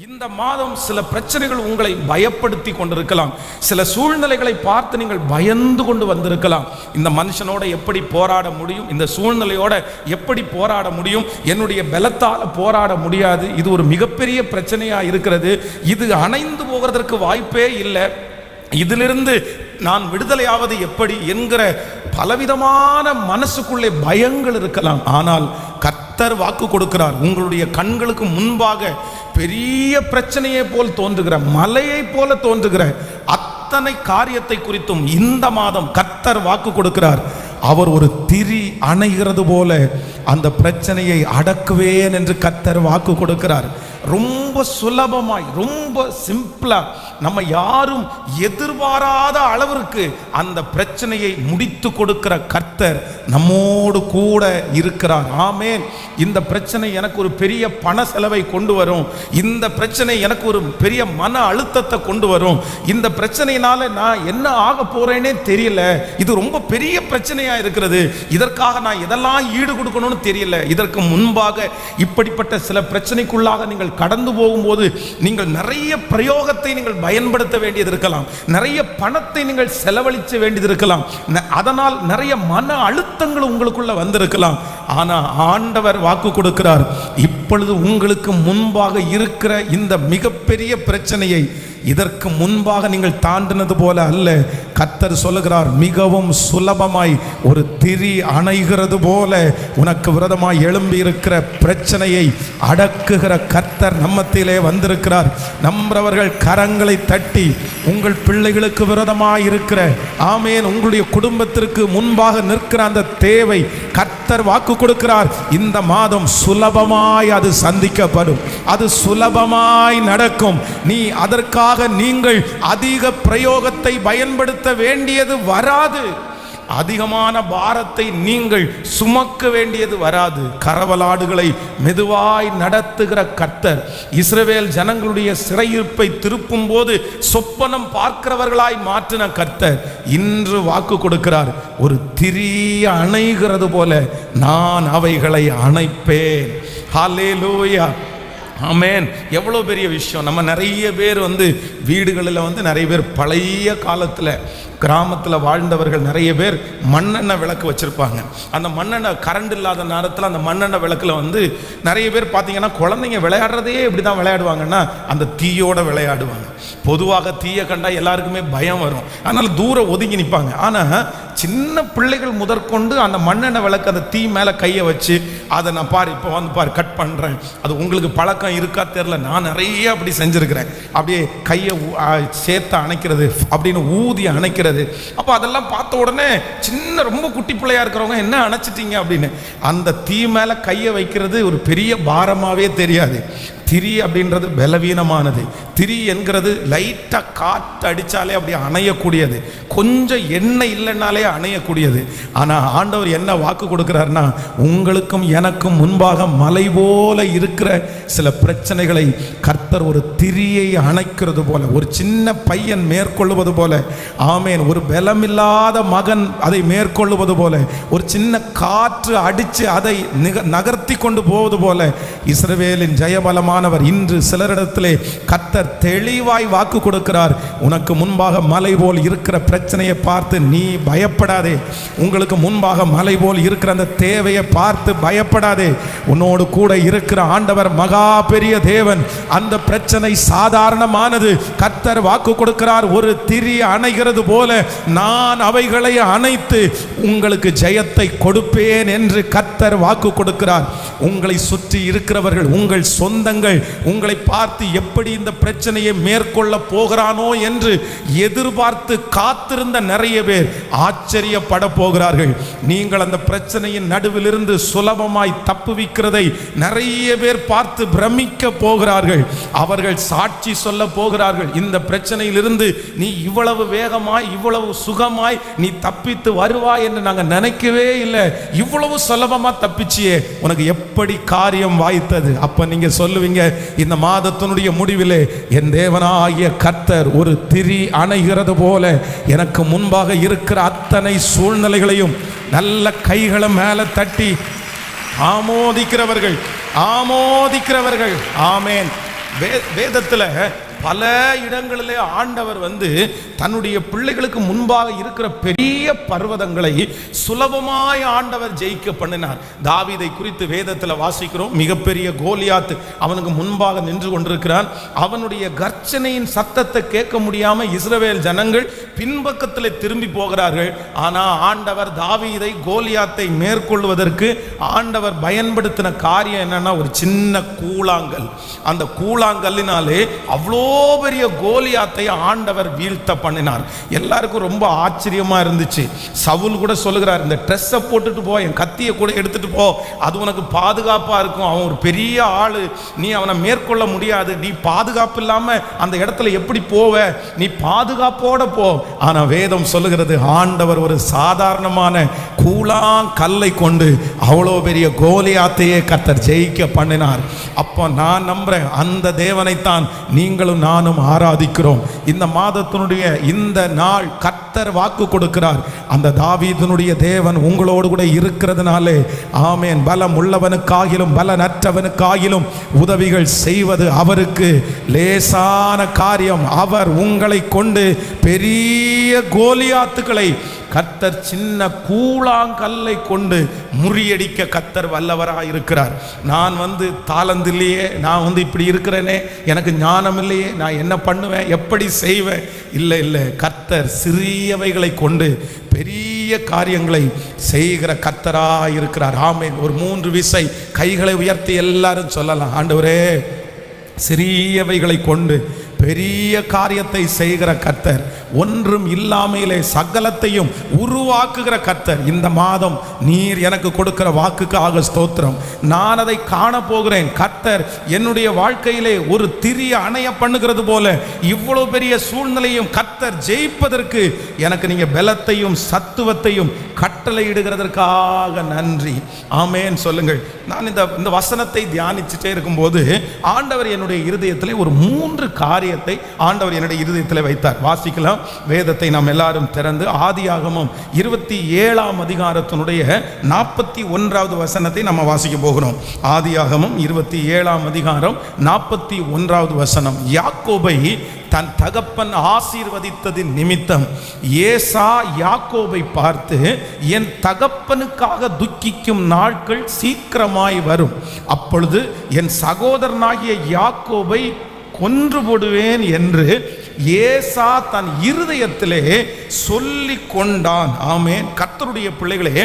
இந்த மாதம் சில பிரச்சனைகள் உங்களை பயப்படுத்தி கொண்டிருக்கலாம். சில சூழ்நிலைகளை பார்த்து நீங்கள் பயந்து கொண்டு வந்திருக்கலாம். இந்த மனுஷனோட எப்படி போராட முடியும், இந்த சூழ்நிலையோட எப்படி போராட முடியும், என்னுடைய பலத்தால் போராட முடியாது, இது ஒரு மிகப்பெரிய பிரச்சனையா இருக்கிறது, இது அணைந்து போகிறதற்கு வாய்ப்பே இல்லை, இதிலிருந்து நான் விடுதலையாவது எப்படி என்கிற பலவிதமான மனசுக்குள்ளே பயங்கள் இருக்கலாம். ஆனால் கர்த்தர் வாக்கு கொடுக்கிறார், உங்களுடைய கண்களுக்கு முன்பாக பெரிய பிரச்சனையை போல் தோன்றுகிற, மலையை போல தோன்றுகிற அத்தனை காரியத்தை குறித்தும் இந்த மாதம் கர்த்தர் வாக்கு கொடுக்கிறார். அவர் ஒரு திரி அணைகிறது போல அந்த பிரச்சனையை அடக்குவேன் என்று கர்த்தர் வாக்கு கொடுக்கிறார். ரொம்ப சுலபமாய், ரொம்ப சிம்பிளா, நம்ம யாரும் எதிர்பாராத அளவிற்கு அந்த பிரச்சனையை முடித்து கொடுக்கிற கர்த்தர் நம்மோடு கூட இருக்கிறார். ஆமென். இந்த பிரச்சனை எனக்கு ஒரு பெரிய பண செலவை கொண்டு வரும், இந்த பிரச்சனை எனக்கு ஒரு பெரிய மன அழுத்தத்தை கொண்டு வரும், இந்த பிரச்சனையினால நான் என்ன ஆக போறேனே தெரியல, இது ரொம்ப பெரிய பிரச்சனையா இருக்கிறது, இதற்காக நான் இதெல்லாம் ஈடு கொடுக்கணும்னு தெரியல. இதற்கு முன்பாக இப்படிப்பட்ட சில பிரச்சனைக்குள்ளாக நீங்கள் கடந்து போகும்போது நீங்கள் நிறைய பிரயோகத்தை நீங்கள் பயன்படுத்த வேண்டியது இருக்கலாம், நிறைய பணத்தை நீங்கள் செலவழிக்க வேண்டியது இருக்கலாம், அதனால் நிறைய மன அழுத்தங்கள் உங்களுக்குள்ள வந்திருக்கலாம். ஆனா ஆண்டவர் வாக்கு கொடுக்கிறார், இப்பொழுது உங்களுக்கு முன்பாக இருக்கிற இந்த மிகப்பெரிய பிரச்சனையை இதற்கு முன்பாக நீங்கள் தாண்டினது போல அல்ல, கர்த்தர் சொல்லுகிறார், மிகவும் சுலபமாய் ஒரு திரி அணைகிறது போல உனக்கு விரோதமாய் எழும்பி இருக்கிற பிரச்சனையை அடக்குகிற கர்த்தர் நம்மத்திலே வந்திருக்கிறார். நம்புறவர்கள் கரங்களை தட்டி உங்கள் பிள்ளைகளுக்கு விரோதமாய் இருக்கிற, ஆமேன், உங்களுடைய குடும்பத்திற்கு முன்பாக நிற்கிற அந்த தேவை கர்த்தர் வாக்கு கொடுக்கிறார். இந்த மாதம் சுலபமாய் அது சந்திக்கப்படும், அது சுலபமாய் நடக்கும். நீ அதற்காக நீங்கள் அதிக பிரயோகத்தை பயன்படுத்த வேண்டியது வராது, அதிகமான பாரத்தை நீங்கள் சுமக்க வேண்டியது வராது. கரவலாடுகளை மெதுவாய் நடத்துகிற கர்த்தர் இஸ்ரவேல் ஜனங்களுடைய சிறையிருப்பை திருப்பும் போது சொப்பனம் பார்க்கிறவர்களாய் மாற்றின கர்த்தர் இன்று வாக்கு கொடுக்கிறார், ஒரு திரிய அணைகிறது போல நான் அவைகளை அணைப்பேன். ஹல்லேலூயா, ஆமென். எவ்வளோ பெரிய விஷயம். நம்ம நிறைய பேர் வீடுகளில் நிறைய பேர் பழைய காலத்தில் கிராமத்தில் வாழ்ந்தவர்கள் நிறைய பேர் மண்ணெண்ணெய் விளக்கு வச்சுருப்பாங்க. அந்த மண்ணெண்ணெய் கரண்ட் இல்லாத நேரத்தில் அந்த மண்ணெண்ணெய் விளக்கில் நிறைய பேர் பார்த்தீங்கன்னா குழந்தைங்க விளையாடுறதே எப்படி தான் விளையாடுவாங்கன்னா அந்த தீயோட விளையாடுவாங்க. பொதுவாக தீயை கண்டா எல்லாருக்குமே பயம் வரும், அதனால் தூரம் ஒதுங்கி நிற்பாங்க. ஆனால் சின்ன பிள்ளைகள் முதற்கொண்டு அந்த மண்ணெண்ணெய் விளக்கு அந்த தீ மேலே கையை வச்சு அதை நான் பாரு, இப்போ பாரு கட் பண்ணுறேன், அது உங்களுக்கு பழக்கம் இருக்கா தெரில, நான் நிறைய அப்படி செஞ்சுருக்கிறேன், அப்படியே கையை சேர்த்து அணைக்கிறது, அப்படின்னு ஊதி அணைக்கிறது. அப்போ அதெல்லாம் பார்த்த உடனே சின்ன ரொம்ப குட்டி பிள்ளையா இருக்கிறவங்க என்ன அணைச்சிட்டீங்க அப்படின்னு அந்த தீ மேலே கையை வைக்கிறது ஒரு பெரிய பாரமாகவே தெரியாது. திரி அப்படின்றது பலவீனமானது, திரி என்கிறது லைட்டாக காற்று அடித்தாலே அப்படியே அணையக்கூடியது, கொஞ்சம் எண்ணெய் இல்லைன்னாலே அணையக்கூடியது. ஆனால் ஆண்டவர் என்ன வாக்கு கொடுக்குறாருன்னா, உங்களுக்கும் எனக்கும் முன்பாக மலை போல இருக்கிற சில பிரச்சனைகளை கர்த்தர் ஒரு திரியை அணைக்கிறது போல, ஒரு சின்ன பையன் மேற்கொள்வது போல, ஆமேன், ஒரு பலமில்லாத மகன் அதை மேற்கொள்வது போல, ஒரு சின்ன காற்று அடித்து அதை நகர்த்தி கொண்டு போவது போல இஸ்ரவேலின் ஜெயபலமான இன்று சிலரிடத்திலே கர்த்தர் தெளிவாய் வாக்கு கொடுக்கிறார். உனக்கு முன்பாக மலை போல் இருக்கிற பிரச்சனையை பார்த்து நீ பயப்படாதே, உங்களுக்கு முன்பாக மலை போல் இருக்கிற அந்த தேவையை பார்த்து பயப்படாதே, உன்னோடு கூட இருக்கிற ஆண்டவர் மகா பெரிய தேவன், அந்த பிரச்சனை சாதாரணமானது. கர்த்தர் வாக்கு கொடுக்கிறார், ஒரு திரி அணைகிறது போல நான் அவைகளை அணைத்து உங்களுக்கு ஜெயத்தை கொடுப்பேன் என்று கர்த்தர் வாக்கு கொடுக்கிறார். உங்களை சுற்றி இருக்கிறவர்கள், உங்கள் சொந்தங்கள் உங்களை பார்த்து எப்படி இந்த பிரச்சனையை மேற்கொள்ள போகிறானோ என்று எதிர்பார்த்து காத்திருந்த நிறைய பேர் ஆச்சரியப்பட போகிறார்கள். நீங்கள் அந்த பிரச்சனையின் நடுவிலிருந்து சுலபமாய் தப்புவிக்கிறதை நிறைய பேர் பார்த்து பிரமிக்க போகிறார்கள். அவர்கள் சாட்சி சொல்ல போகிறார்கள், இந்த பிரச்சனையிலிருந்து நீ இவ்வளவு வேகமாய், இவ்வளவு சுகமாய் நீ தப்பித்து வருவாய் என்று நாங்கள் நினைக்கவே இல்லை, இவ்வளவு சுலபமா தப்பிச்சியே, உனக்கு எப்படி காரியம் வாய்த்தது? அப்ப நீங்க சொல்லுவீங்க, இந்த மாதத்தினுடைய முடிவிலே என் தேவனாகிய கர்த்தர் ஒரு திரி அணைகிறது போல எனக்கு முன்பாக இருக்கிற அத்தனை சூழ்நிலைகளையும் நல்ல கைகளை மேலே தட்டி ஆமோதிக்கிறவர்கள், ஆமோதிக்கிறவர்கள், ஆமேன், வேதத்தில் பல இடங்களிலே ஆண்டவர் தன்னுடைய பிள்ளைகளுக்கு முன்பாக இருக்கிற பெரிய பர்வதங்களை சுலபமாய் ஆண்டவர் ஜெயிக்க பண்ணினார். தாவீதை குறித்து வேதத்தில் வாசிக்கிறோம். மிகப்பெரிய கோலியாத் அவனுக்கு முன்பாக நின்று கொண்டிருக்கிறான். அவனுடைய கர்ச்சனையின் சத்தத்தை கேட்க முடியாம இஸ்ரவேல் ஜனங்கள் பின்பக்கத்தில் திரும்பி போகிறார்கள். ஆனால் ஆண்டவர் தாவீதை கோலியாத்தை மேற்கொள்வதற்கு ஆண்டவர் பயன்படுத்தின காரியம் என்னன்னா, ஒரு சின்ன கூழாங்கல். அந்த கூழாங்கல்லினாலே அவ்வளோ பெரிய கோலியாத்தை ஆண்டவர் வீழ்த்த பண்ணினார். எல்லாருக்கும் ரொம்ப ஆச்சரியமா இருந்துச்சு. சவுல் கூட சொல்லுகிறார், இந்த ட்ரெஸ்ஸை போட்டுட்டு போ, என் கத்தியை கூட எடுத்துட்டு போ, அது உனக்கு பாதுகாப்பா இருக்கும். அவன் ஒரு பெரிய ஆளு, நீ அவனை மேற்கொள்ள முடியாது, நீ பாதுகாப்பு இல்லாம அந்த இடத்துல எப்படி போவ, நீ பாதுகாப்போட போ. ஆனா வேதம் சொல்லுகிறது, ஆண்டவர் ஒரு சாதாரணமான கூழாங்கல்லை கொண்டு அவ்வளோ பெரிய கோலியாத்தையே கர்த்தர் ஜெயிக்க பண்ணினார். அப்போ நான் நம்புறேன், அந்த தேவனைத்தான் நீங்களும் நானும் ஆராதிக்கிறோம். இந்த மாதத்தினுடைய இந்த நாள் கர்த்தர் வாக்கு கொடுக்கிறார். அந்த தாவீதினுடைய தேவன் உங்களோடு கூட இருக்கிறதுனாலே ஆமென், பலம் உள்ளவனுக்காகிலும் பலனற்றவனுக்காகிலும் உதவிகள் செய்வது அவருக்கு லேசான காரியம். அவர் உங்களை கொண்டு பெரிய கோலியாத்துக்களை கர்த்தர் சின்ன கூழாங்கல்லை கொண்டு முறியடிக்க கர்த்தர் வல்லவராக இருக்கிறார். நான் தாளந்து இல்லையே, நான் இப்படி இருக்கிறேனே, எனக்கு ஞானம் இல்லையே, நான் என்ன பண்ணுவேன், எப்படி செய்வேன்? இல்லை இல்லை, கர்த்தர் சிறியவைகளை கொண்டு பெரிய காரியங்களை செய்கிற கர்த்தராக இருக்கிறார். ஆமென். ஒரு 3 விசை கைகளை உயர்த்தி எல்லாரும் சொல்லலாம், ஆண்டவரே சிறியவைகளை கொண்டு பெரிய காரியத்தை செய்கிற கர்த்தர், ஒன்றும் இல்லாமையிலே சகலத்தையும் உருவாக்குகிற கர்த்தர். இந்த மாதம் நீர் எனக்கு கொடுக்கிற வாக்குக்காக ஸ்தோத்திரம். நான் அதை காண போகிறேன். கர்த்தர் என்னுடைய வாழ்க்கையிலே ஒரு திரிய அணைய பண்ணுகிறது போல இவ்வளவு பெரிய சூழ்நிலையும் கர்த்தர் ஜெயிப்பதற்கு எனக்கு நீங்க பலத்தையும் சத்துவத்தையும் கட்டளையிடுகிறதற்காக நன்றி. ஆமேன் சொல்லுங்கள். நான் இந்த வசனத்தை தியானிச்சுட்டே இருக்கும்போது ஆண்டவர் என்னுடைய இருதயத்திலே ஒரு 3 காரியத்தை ஆண்டவர் என்னுடைய இருதயத்தில் வைத்தார். வாசிக்கலாம். வேதத்தை நாம் எல்லாரும் திறந்து ஆதியாகமம் 27ஆம் அதிகாரத்தினுடைய 41வது வசனத்தை நம்ம வாசிக்க போகிறோம். ஆதியாகமம் 27ஆம் அதிகாரம் 41வது வசனம். யாக்கோபை தன் தகப்பன் ஆசீர்வதித்ததின் நிமித்தம் ஏசா யாக்கோபை பார்த்து, என் தகப்பனுக்காக துக்கிக்கும் நாட்கள் சீக்கிரமாய் வரும், அப்பொழுது என் சகோதரனாகிய யாக்கோபை கொன்று போடுவேன் என்று ஏசா தன் இருதயத்திலே சொல்லி கொண்டான். ஆமென். கர்த்தருடைய பிள்ளைகளே,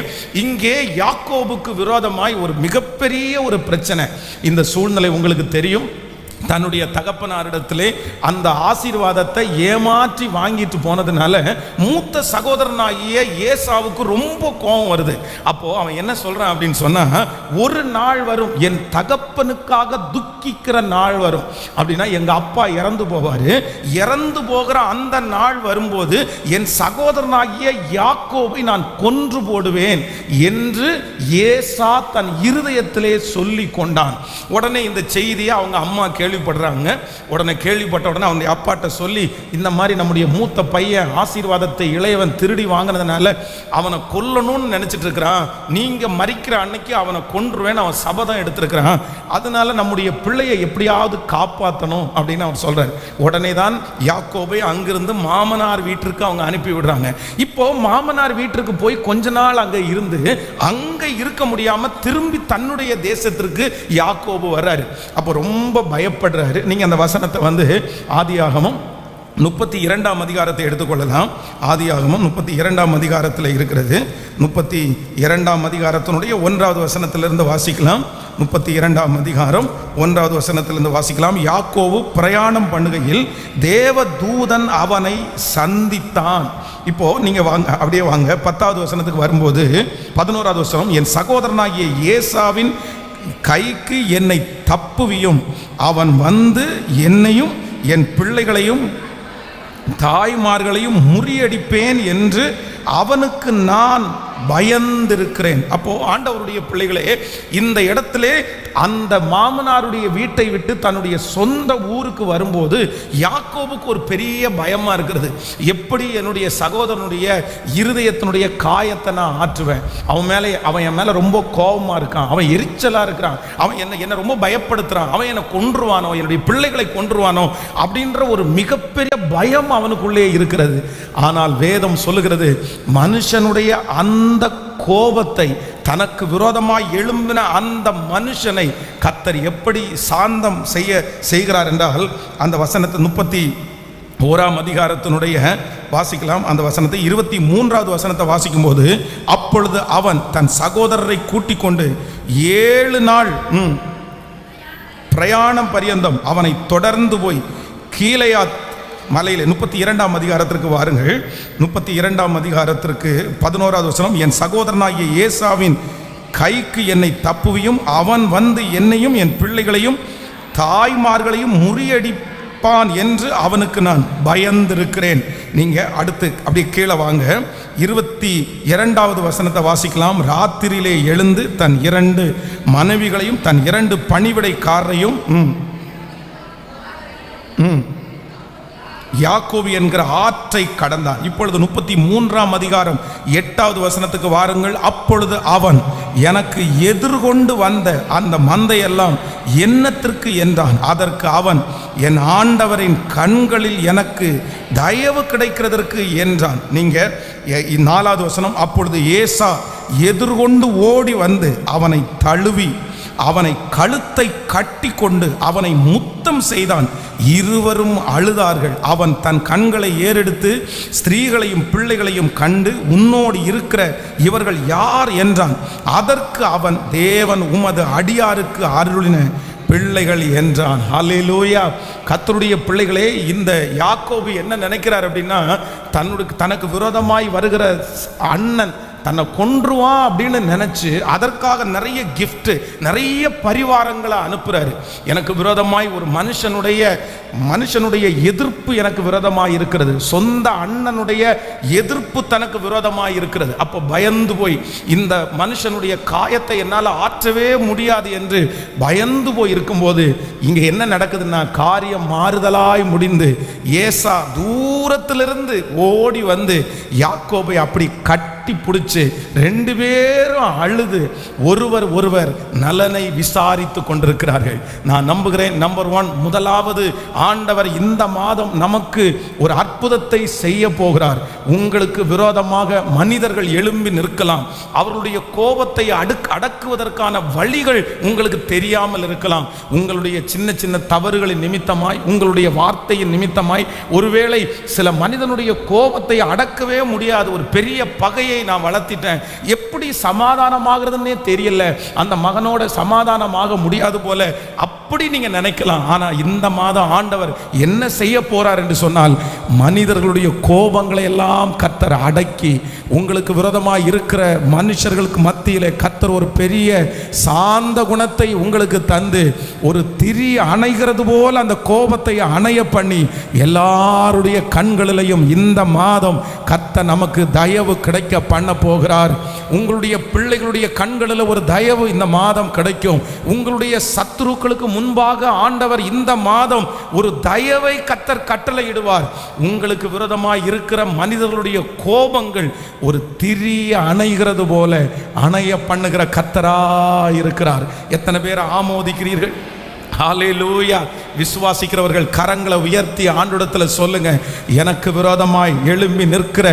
இங்கே யாக்கோபுக்கு விரோதமாய் ஒரு மிகப்பெரிய ஒரு பிரச்சனை. இந்த சூழ்நிலை உங்களுக்கு தெரியும். தன்னுடைய தகப்பனாரிடத்திலே அந்த ஆசீர்வாதத்தை ஏமாற்றி வாங்கிட்டு போனதுனால மூத்த சகோதரனாகிய ஏசாவுக்கு ரொம்ப கோபம் வருது. அப்போ அவன் என்ன சொல்றான் அப்படின்னு சொன்னா, ஒரு நாள் வரும், என் தகப்பனுக்காக துக்கிக்கிற நாள் வரும். அப்படின்னா எங்க அப்பா இறந்து போவாரு, இறந்து போகிற அந்த நாள் வரும்போது என் சகோதரனாகிய யாக்கோபை நான் கொன்று போடுவேன் என்று ஏசா தன் இருதயத்திலே சொல்லி கொண்டான். உடனே இந்த செய்தியை அவங்க அம்மா கேள்விப்படுறாங்க. உடனே கேள்விப்பட்ட உடனே அவங்க அப்பாட்ட சொல்லி, இந்த மாதிரி நம்முடைய மூத்த பையன் ஆசீர்வாதத்தை இளையவன் திருடி வாங்கினதுனால அவனை கொல்லணும்னு நினைச்சிட்டு இருக்கிறான், நீங்க மரிக்கிற அன்னைக்கு அவனை கொன்றுவேன் அவன் சபதம் எடுத்திருக்கிறான், அதனால நம்முடைய பிள்ளையை எப்படியாவது காப்பாற்றணும் அப்படின்னு அவர் சொல்றாரு. உடனே தான் யாக்கோபை அங்கிருந்து மாமனார் வீட்டிற்கு அவங்க அனுப்பி விடுறாங்க. இப்போ மாமனார் வீட்டிற்கு போய் கொஞ்ச நாள் அங்க இருந்து அங்க இருக்க முடியாம திரும்பி தன்னுடைய தேசத்திற்கு யாக்கோபு வர்றாரு. அப்போ ரொம்ப பயப்படுறாரு. நீங்க அந்த வசனத்தை ஆதியாகமம் 32ஆம் அதிகாரத்தை எடுத்துக்கொள்ளலாம். ஆதியாகமம் 32ஆம் அதிகாரத்தில் இருக்கிறது. 32ஆம் அதிகாரத்தினுடைய 1வது வசனத்திலிருந்து வாசிக்கலாம். 32ஆம் அதிகாரம் 1வது வசனத்திலிருந்து வாசிக்கலாம். யாக்கோபு பிரயாணம் பண்ணுகையில் தேவ தூதன் அவனை சந்தித்தான். இப்போ நீங்க வாங்க, அப்படியே வாங்க 10வது வசனத்துக்கு வரும்போது 11வது வசனம், என் சகோதரனாகிய ஏசாவின் கைக்கு என்னை தப்புவியும், அவன் வந்து என்னையும் என் பிள்ளைகளையும் தாய்மார்களையும் முறியடிப்பேன் என்று அவனுக்கு நான் பயந்திருக்கிறேன். அப்போ ஆண்டவருடைய பிள்ளைகளே, இந்த இடத்திலே அந்த மாமனாருடைய வீட்டை விட்டு தன்னுடைய சொந்த ஊருக்கு வரும்போது யாக்கோபுக்கு ஒரு பெரிய பயமா இருக்கிறது. எப்படி என்னுடைய சகோதரனுடைய இருதயத்தினுடைய காயத்தை நான் ஆற்றுவேன்? அவன் என் மேல ரொம்ப கோபமா இருக்கான், அவன் எரிச்சலா இருக்கிறான், அவன் என்ன ரொம்ப பயப்படுத்துறான், அவன் என்னை கொன்றுவானோ, என்னுடைய பிள்ளைகளை கொன்றுவானோ அப்படின்ற ஒரு மிகப்பெரிய பயம் அவனுக்குள்ளே இருக்கிறது. ஆனால் வேதம் சொல்லுகிறது, மனுஷனுடைய அந்த கோபத்தை, தனக்கு விரோதமாய் எழும்பின அந்த மனுஷனை கர்த்தர் எப்படி சாந்தம் செய்கிறார் என்றால், அந்த வசனத்தை 31ஆம் அதிகாரத்தினுடைய வாசிக்கலாம். அந்த வசனத்தை 23வது வசனத்தை வாசிக்கும் போது, அப்பொழுது அவன் தன் சகோதரரை கூட்டிக் கொண்டு 7 நாள் பிரயாணம் பரியந்தம் அவனை தொடர்ந்து போய் கீலேயாத் மலையில் 32ஆம் அதிகாரத்திற்கு வாருங்கள். 32ஆம் அதிகாரத்திற்கு 11வது வசனம், என் சகோதரனாகிய ஏசாவின் கைக்கு என்னை தப்புவியும், அவன் வந்து என்னையும் என் பிள்ளைகளையும் தாய்மார்களையும் முறியடிப்பான் என்று அவனுக்கு நான் பயந்திருக்கிறேன். நீங்க அடுத்து அப்படியே கீழே வாங்க, 22வது வசனத்தை வாசிக்கலாம். ராத்திரியிலே எழுந்து தன் 2 மனைவிகளையும் தன் 2 பணிவிடைக்காரரையும் யாக்கோபு என்கிற ஆற்றை கடந்தான். இப்பொழுது 33ஆம் அதிகாரம் 8வது வசனத்துக்கு வாருங்கள். அப்பொழுது அவன், எனக்கு எதிர்கொண்டு வந்த அந்த மந்தையெல்லாம் என்னத்திற்கு என்றான். அதற்கு அவன், என் ஆண்டவரின் கண்களில் எனக்கு தயவு கிடைக்கிறதற்கு என்றான். நீங்க 4வது வசனம், அப்பொழுது ஏசா எதிர்கொண்டு ஓடி வந்து அவனை தழுவி அவனை கழுத்தை கட்டி கொண்டு அவனை முத்தம் செய்தான். இருவரும் அழுதார்கள். அவன் தன் கண்களை ஏறெடுத்து ஸ்திரீகளையும் பிள்ளைகளையும் கண்டு, உன்னோடு இருக்கிற இவர்கள் யார் என்றான். அதற்கு அவன், தேவன் உமது அடியாருக்கு அருளின பிள்ளைகள் என்றான். ஹல்லேலூயா. கர்த்தருடைய பிள்ளைகளே, இந்த யாக்கோபு என்ன நினைக்கிறார் அப்படின்னா, தனக்கு விரோதமாய் வருகிற அண்ணன் தன்னை கொன்றுவான் அப்படின்னு நினைச்சு அதற்காக நிறைய கிஃப்ட், நிறைய பரிவாரங்களை அனுப்புறாரு. எனக்கு விரோதமாய் ஒரு மனுஷனுடைய எதிர்ப்பு எனக்கு விரோதமாய் இருக்கிறது, சொந்த அண்ணனுடைய எதிர்ப்பு தனக்கு விரோதமாய் இருக்கிறது. அப்போ பயந்து போய், இந்த மனுஷனுடைய காயத்தை என்னால் ஆற்றவே முடியாது என்று பயந்து போய் இருக்கும்போது இங்க என்ன நடக்குதுன்னா, காரியம் மாறுதலாய் முடிந்து ஏசா தூரத்திலிருந்து ஓடி வந்து யாக்கோபை அப்படி கட்டி பிடிச்சு 2 பேரும் அழுது ஒருவர் நலனை விசாரித்து கொண்டிருக்கிறார்கள். நான் நம்புகிறேன், நம்பர் 1, முதலாவது ஆண்டவர் இந்த மாதம் நமக்கு ஒரு அற்புதத்தை செய்ய போகிறார். உங்களுக்கு விரோதமாக மனிதர்கள் எழும்பி நிற்கலாம். அவர்களுடைய கோபத்தை அடக்குவதற்கான வழிகள் உங்களுக்கு தெரியாமல் இருக்கலாம். உங்களுடைய சின்ன சின்ன தவறுகளின் நிமித்தமாய், உங்களுடைய வார்த்தையின் நிமித்தமாய், ஒருவேளை சில மனிதனுடைய கோபத்தை அடக்கவே முடியாது. ஒரு பெரிய பகையை நான் வளர்த்திட்டேன், எப்படி சமாதானமாகிறதுன்னே தெரியல, அந்த மகனோட சமாதானமாக முடியாது போல அப்படி நீங்க நினைக்கலாம். ஆனா இந்த மாதம் ஆண்டவர் என்ன செய்ய போறார் என்று சொன்னால், மனிதர்களுடைய கோபங்களை எல்லாம் கர்த்தர் அடக்கி, உங்களுக்கு விரோதமாக இருக்கிற மனுஷர்களுக்கு மத்தியிலே கர்த்தர் ஒரு பெரிய சாந்த குணத்தை உங்களுக்கு தந்து, ஒரு திரி அணைகிறது போல் அந்த கோபத்தை அணைய பண்ணி, எல்லாருடைய கண்களிலையும் இந்த மாதம் கர்த்தர் நமக்கு தயவு கிடைக்க பண்ண போகிறார். உங்களுடைய பிள்ளைகளுடைய கண்களில் ஒரு தயவு இந்த மாதம் கிடைக்கும். உங்களுடைய சத்துருக்களுக்கு முன்பாக ஆண்டவர் இந்த மாதம் ஒரு தயவை கர்த்தர் கட்டளையிடுவார். உங்களுக்கு விரோதமாய் இருக்கிற மனிதர்களுடைய கோபங்கள் ஒரு திரிய அணைகிறது போல அணைய பண்ணுகிற கர்த்தரா இருக்கிறார். எத்தனை பேர் ஆமோதிக்கிறீர்கள்? ஹல்லேலூயா. விசுவாசிக்கிறவர்கள் கரங்களை உயர்த்தி ஆண்டவரிடத்தில் சொல்லுங்க, எனக்கு விரோதமாய் எழும்பி நிற்கிற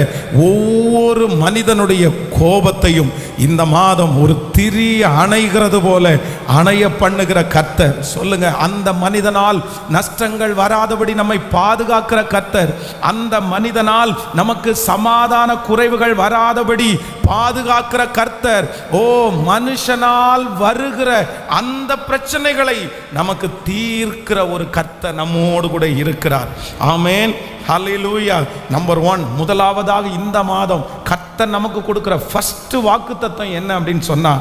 ஒவ்வொரு மனிதனுடைய கோபத்தையும் இந்த மாதம் ஒரு திரி அணைகிறது போல அணைய பண்ணுகிற கர்த்தர். சொல்லுங்க, அந்த மனிதனால் நஷ்டங்கள் வராதபடி நம்மை பாதுகாக்கிற கர்த்தர், அந்த மனிதனால் நமக்கு சமாதான குறைவுகள் வராதபடி பாதுகாக்கிற கர்த்தர். ஓ, மனுஷனால் வருகிற அந்த பிரச்சனைகளை நமக்கு தீர்க்கிற ஒரு கர்த்தர் நம்மோடு கூட இருக்கிறார். ஆமென். ஹல்லேலூயா. நம்பர் 1, முதலாவதாக இந்த மாதம் கர்த்தர் நமக்கு கொடுக்கிற ஃபர்ஸ்ட் வாக்குத்தத்தம் என்ன அப்படின்னு சொன்னா,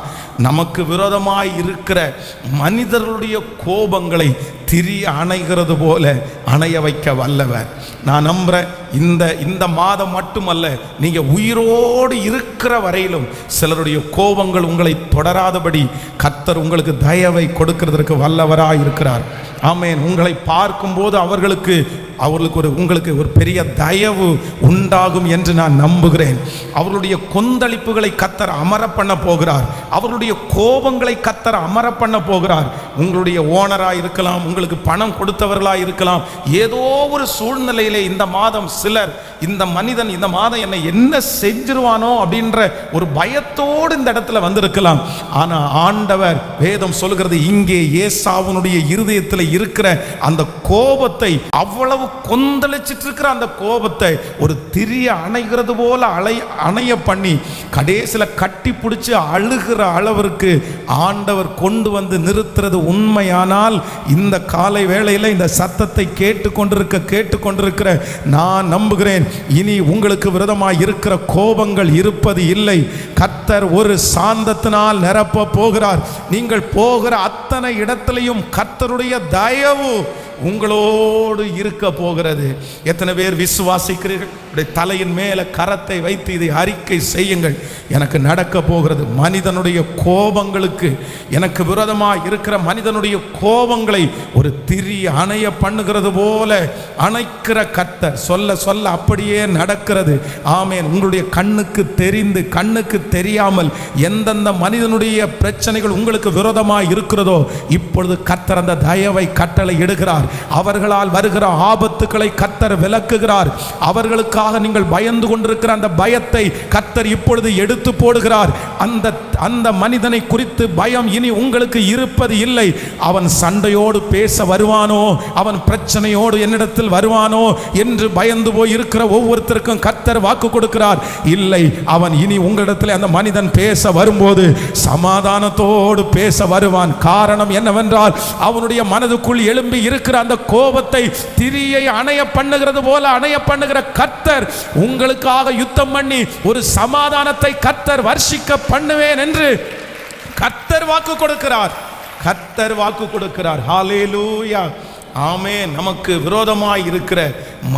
நமக்கு விரோதமாய் இருக்கிற மனிதர்களுடைய கோபங்களை திரி அணைகிறது போல அணைய வைக்க வல்லவர். நான் நம்புறேன் இந்த மாதம் மட்டுமல்ல, நீங்க உயிரோடு இருக்கிற வரையிலும் சிலருடைய கோபங்கள் உங்களை தொடராதபடி கர்த்தர் உங்களுக்கு தயவை கொடுக்கிறதற்கு வல்லவராய் இருக்கிறார். ஆமென். உங்களை பார்க்கும்போது உங்களுக்கு ஒரு பெரிய தயவு உண்டாகும் என்று நான் நம்புகிறேன். அவர்களுடைய கொந்தளிப்புகளை கர்த்தர் அமர பண்ண போகிறார். அவர்களுடைய கோபங்களை கர்த்தர் அமர பண்ண போகிறார். உங்களுடைய ஓனராக இருக்கலாம், உங்களுக்கு பணம் கொடுத்தவர்களாக இருக்கலாம். ஏதோ ஒரு சூழ்நிலையிலே இந்த மாதம் சிலர் இந்த மாதம் என்னை என்ன செஞ்சிருவானோ அப்படின்ற ஒரு பயத்தோடு இந்த இடத்துல வந்திருக்கலாம். ஆனா ஆண்டவர் வேதம் சொல்கிறது, இங்கே ஏசாவுனுடைய இருதயத்தில் இருக்கிற அந்த கோபத்தை, அவ்வளவு கொந்தளிச்சிட்டு இருக்கிற அந்த கோபத்தை ஒரு திரிய அணைகிறது போல அணைய பண்ணி கடைசியில் கட்டி பிடிச்சி அழுகிற அளவிற்கு ஆண்டவர் கொண்டு வந்து நிறுத்துறது உண்மையானால், இந்த காலை வேளையில் இந்த சத்தத்தை கேட்டுக்கொண்டிருக்கிற நான் நம்புகிறேன், இனி உங்களுக்கு விரோதமாய் இருக்கிற கோபங்கள் இருப்பது இல்லை. கர்த்தர் ஒரு சாந்தத்தினால் நிரப்ப போகிறார். நீங்கள் போகிற அத்தனை இடத்திலையும் கர்த்தருடைய தயவு உங்களோடு இருக்க போகிறது. எத்தனை பேர் விசுவாசிக்கிறீர்கள்? தலையின் மேல கரத்தை வைத்து இதை அறிக்கை செய்யுங்கள். எனக்கு நடக்க போகிறது. மனிதனுடைய கோபங்களுக்கு, எனக்கு விரோதமாக இருக்கிற மனிதனுடைய கோபங்களை ஒரு திரி அணைய பண்ணுகிறது போல அணைக்கிற கர்த்தர் சொல்ல சொல்ல அப்படியே நடக்கிறது. ஆமென். உங்களுடைய கண்ணுக்கு தெரிந்து கண்ணுக்கு தெரியாமல் எந்தெந்த மனிதனுடைய பிரச்சனைகள் உங்களுக்கு விரோதமாக இருக்கிறதோ, இப்பொழுது கர்த்தர் அந்த தயவை கட்டளை இடுகிறார். அவர்களால் வருகிற ஆபத்துக்களை கர்த்தர் விலக்குகிறார். அவர்களுக்காக நீங்கள் பயந்து கொண்டிருக்கிற அந்த பயத்தை கர்த்தர் இப்பொழுது எடுத்து போடுகிறார். அந்த மனிதனை குறித்து பயம் இனி உங்களுக்கு இருப்பது இல்லை. அவன் சண்டையோடு பேச வருவானோ, அவன் பிரச்சனையோடு என்னிடத்தில் வருவானோ என்று பயந்து போய் இருக்கிற ஒவ்வொருத்தருக்கும் கர்த்தர் வாக்கு கொடுக்கிறார். இல்லை, அவன் இனி உங்களிடத்தில் அந்த மனிதன் பேச வரும்போது சமாதானத்தோடு பேச வருவான். காரணம் என்னவென்றால், அவனுடைய மனதுக்குள் எழும்பி இருக்கிற அந்த கோபத்தை திரியை அணைய பண்ணுகிறது போல அணைய பண்ணுகிற கர்த்தர் உங்களுக்காக யுத்தம் பண்ணி ஒரு சமாதானத்தை கர்த்தர் வர்ஷிக்க பண்ணுவேன் என்று கர்த்தர் வாக்கு கொடுக்கிறார். ஹல்லேலூயா. ஆமென். நமக்கு விரோதமாய் இருக்கிற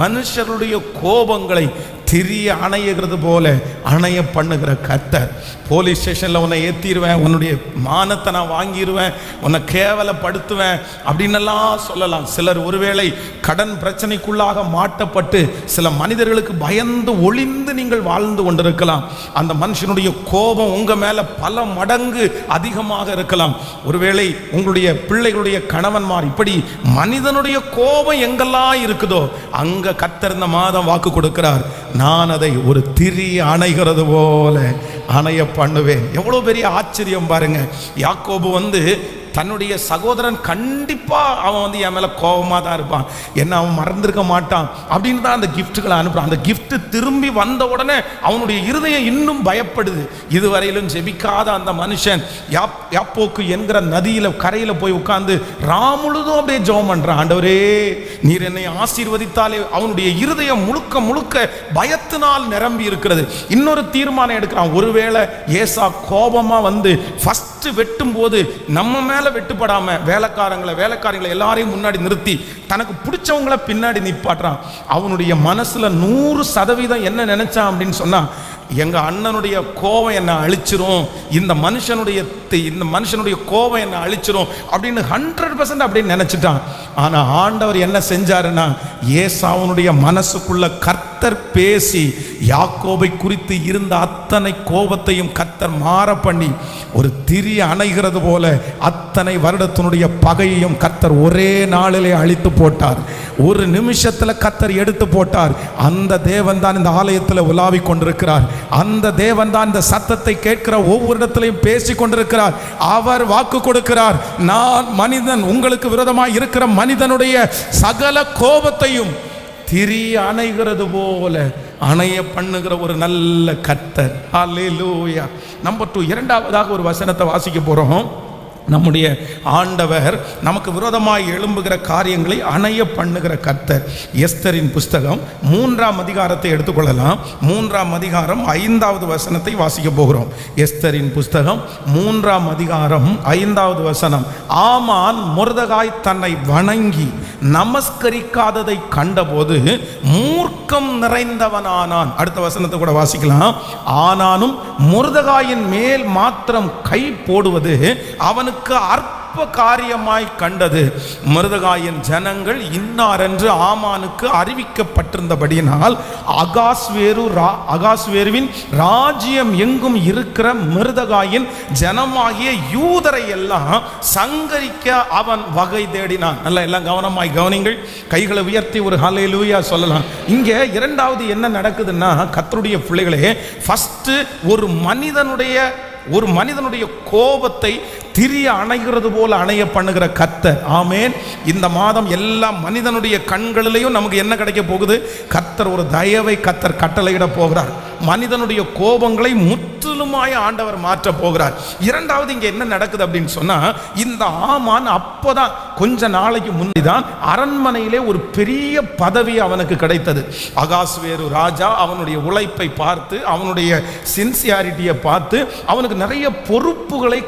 மனுஷருடைய கோபங்களை திரிய அணைகிறது போல அணைய பண்ணுகிற கர்த்தர். போலீஸ் ஸ்டேஷனில் உன்னை ஏற்றிடுவேன், உன்னுடைய மானத்தை நான் வாங்கிடுவேன், உன்னை கேவலப்படுத்துவேன் அப்படின்னெல்லாம் சொல்லலாம். சிலர் ஒருவேளை கடன் பிரச்சனைக்குள்ளாக மாட்டப்பட்டு சில மனிதர்களுக்கு பயந்து ஒளிந்து நீங்கள் வாழ்ந்து கொண்டிருக்கலாம். அந்த மனுஷனுடைய கோபம் உங்கள் மேலே பல மடங்கு அதிகமாக இருக்கலாம். ஒருவேளை உங்களுடைய பிள்ளைகளுடைய கணவன்மார், இப்படி மனிதனுடைய கோபம் எங்கெல்லாம் இருக்குதோ அங்கே கர்த்தர் இந்த மாதம் வாக்கு கொடுக்கிறார், நான் அதை ஒரு திரி அணைகிறது போல அணைய பண்ணுவேன். எவ்வளோ பெரிய ஆச்சரியம் பாருங்க. யாக்கோபு தன்னுடைய சகோதரன் கண்டிப்பா அவன் என் மேல கோபமாக தான் இருப்பான், என்ன அவன் மறந்திருக்க மாட்டான் அப்படின்னு தான் அந்த கிஃப்ட்டுகளை அனுப்புறான். அந்த கிஃப்ட் திரும்பி வந்த உடனே அவனுடைய இருதயம் இன்னும் பயப்படுது. இதுவரையிலும் ஜெபிக்காத அந்த மனுஷன் யாப்போக்கு என்கிற நதியில கரையில போய் உட்கார்ந்து ராமுழுதும் அப்படியே ஜெபம் பண்றான். ஆண்டவரே, நீர் என்னை ஆசீர்வதித்தாலே. அவனுடைய இருதயம் முழுக்க முழுக்க பயத்தினால் நிரம்பி இருக்கிறது. இன்னொரு தீர்மானம் எடுக்கிறான். ஒருவேளை ஏசா கோபமா ஃபர்ஸ்ட் வெட்டும் போது நம்ம மேல வெட்டுப்படாம வேலைக்காரங்களை எல்லாரையும் முன்னாடி நிறுத்தி தனக்கு பிடிச்சவங்களை பின்னாடி நிப்பாட்டுறான். அவனுடைய மனசுல 100% என்ன நினைச்சான் அப்படின்னு சொன்னா, எங்க அண்ணனுடைய கோபம் என்ன அழிச்சிரும், இந்த மனுஷனுடைய கோபம் என்ன அழிச்சிரும் அப்படின்னு 100% அப்படின்னு நினைச்சிட்டான். ஆனா ஆண்டவர் என்ன செஞ்சாருன்னா, ஏசாவுனுடைய மனசுக்குள்ள கர்த்தர் பேசி யாக்கோபை குறித்து இருந்த அத்தனை கோபத்தையும் கர்த்தர் மாற பண்ணி ஒரு திரி அணைகிறது போல அத்தனை வருடத்தினுடைய பகையையும் கர்த்தர் ஒரே நாளிலே அழித்து போட்டார். ஒரு நிமிஷத்துல கர்த்தர் எடுத்து போட்டார். அந்த தேவன் தான் இந்த ஆலயத்தில் உலாவி கொண்டிருக்கிறார். அந்த தேவன் தான் இந்த சத்தத்தை கேட்கிற ஒவ்வொரு இடத்திலையும் பேசி கொண்டிருக்கிறார். அவர் வாக்கு கொடுக்கிறார், நான் மனிதன், உங்களுக்கு விரோதமாக இருக்கிற மனிதனுடைய சகல கோபத்தையும் திரி அணைகிறது போல அணைய பண்ணுகிற ஒரு நல்ல கர்த்தர். ஹல்லேலூயா. நம்பர் 2, இரண்டாவதாக ஒரு வசனத்தை வாசிக்க போறோம். நம்முடைய ஆண்டவர் நமக்கு விரோதமாய் எழும்புகிற காரியங்களை அணைய பண்ணுகிற கர்த்தர். எஸ்தரின் புஸ்தகம் 3ஆம் அதிகாரத்தை எடுத்துக்கொள்ளலாம். 3ஆம் அதிகாரம் 5வது வசனத்தை வாசிக்க போகிறோம். எஸ்தரின் புஸ்தகம் 3ஆம் அதிகாரம் 5வது வசனம். ஆமான் மொர்தெகாய் தன்னை வணங்கி நமஸ்கரிக்காததை கண்டபோது மூர்க்கம் நிறைந்தவனானான். அடுத்த வசனத்தை கூட வாசிக்கலாம். ஆனாலும் மொர்தெகாயின் மேல் மாத்திரம் கை போடுவது அவனுக்கு அற்ப காரியமாய் கண்டது. மொர்தெகாயின் ஜனங்கள் இன்னாரென்று ஆமானுக்கு அறிவிக்கப்பட்டிருந்தபடியினால் அகாஸ்வேருவின் ராஜ்யம் எங்கும் இருக்கிற மொர்தெகாயின் ஜனமாகிய யூதரை எல்லாம் சங்கரிக்க அவன் வகை தேடினான். நல்லா எல்லாம் கவனமாய் கவனிங்கள். கைகளை உயர்த்தி ஒரு ஹல்லேலூயா சொல்லலாம். இங்க இரண்டாவது என்ன நடக்குதுன்னா, கர்த்தருடைய பிள்ளைகளே, ஃபர்ஸ்ட் ஒரு மனிதனுடைய கோபத்தை திரிய அணைகிறது போல அணைய பண்ணுகிற கர்த்தர். ஆமேன். இந்த மாதம் எல்லா மனிதனுடைய கண்களிலையும் நமக்கு என்ன கிடைக்க போகுது? கர்த்தர் ஒரு தயவை கர்த்தர் கட்டளையிட போகிறார். மனிதனுடைய கோபங்களை முற்றிலுமாய் ஆண்டவர் மாற்ற போகிறார். இரண்டாவது இங்க என்ன நடக்குது அப்படின்னு சொன்னா, இந்த ஆமான் அப்பதான் கொஞ்ச நாளைக்கு முன்னிதான் அரண்மனையிலே ஒரு பெரிய பதவி அவனுக்கு கிடைத்தது. அகாஸ்வேரு ராஜா அவனுடைய உழைப்பை பார்த்து, அவனுடைய சின்சியாரிட்டியை பார்த்து அவனுக்கு நிறைய பொறுப்புகளை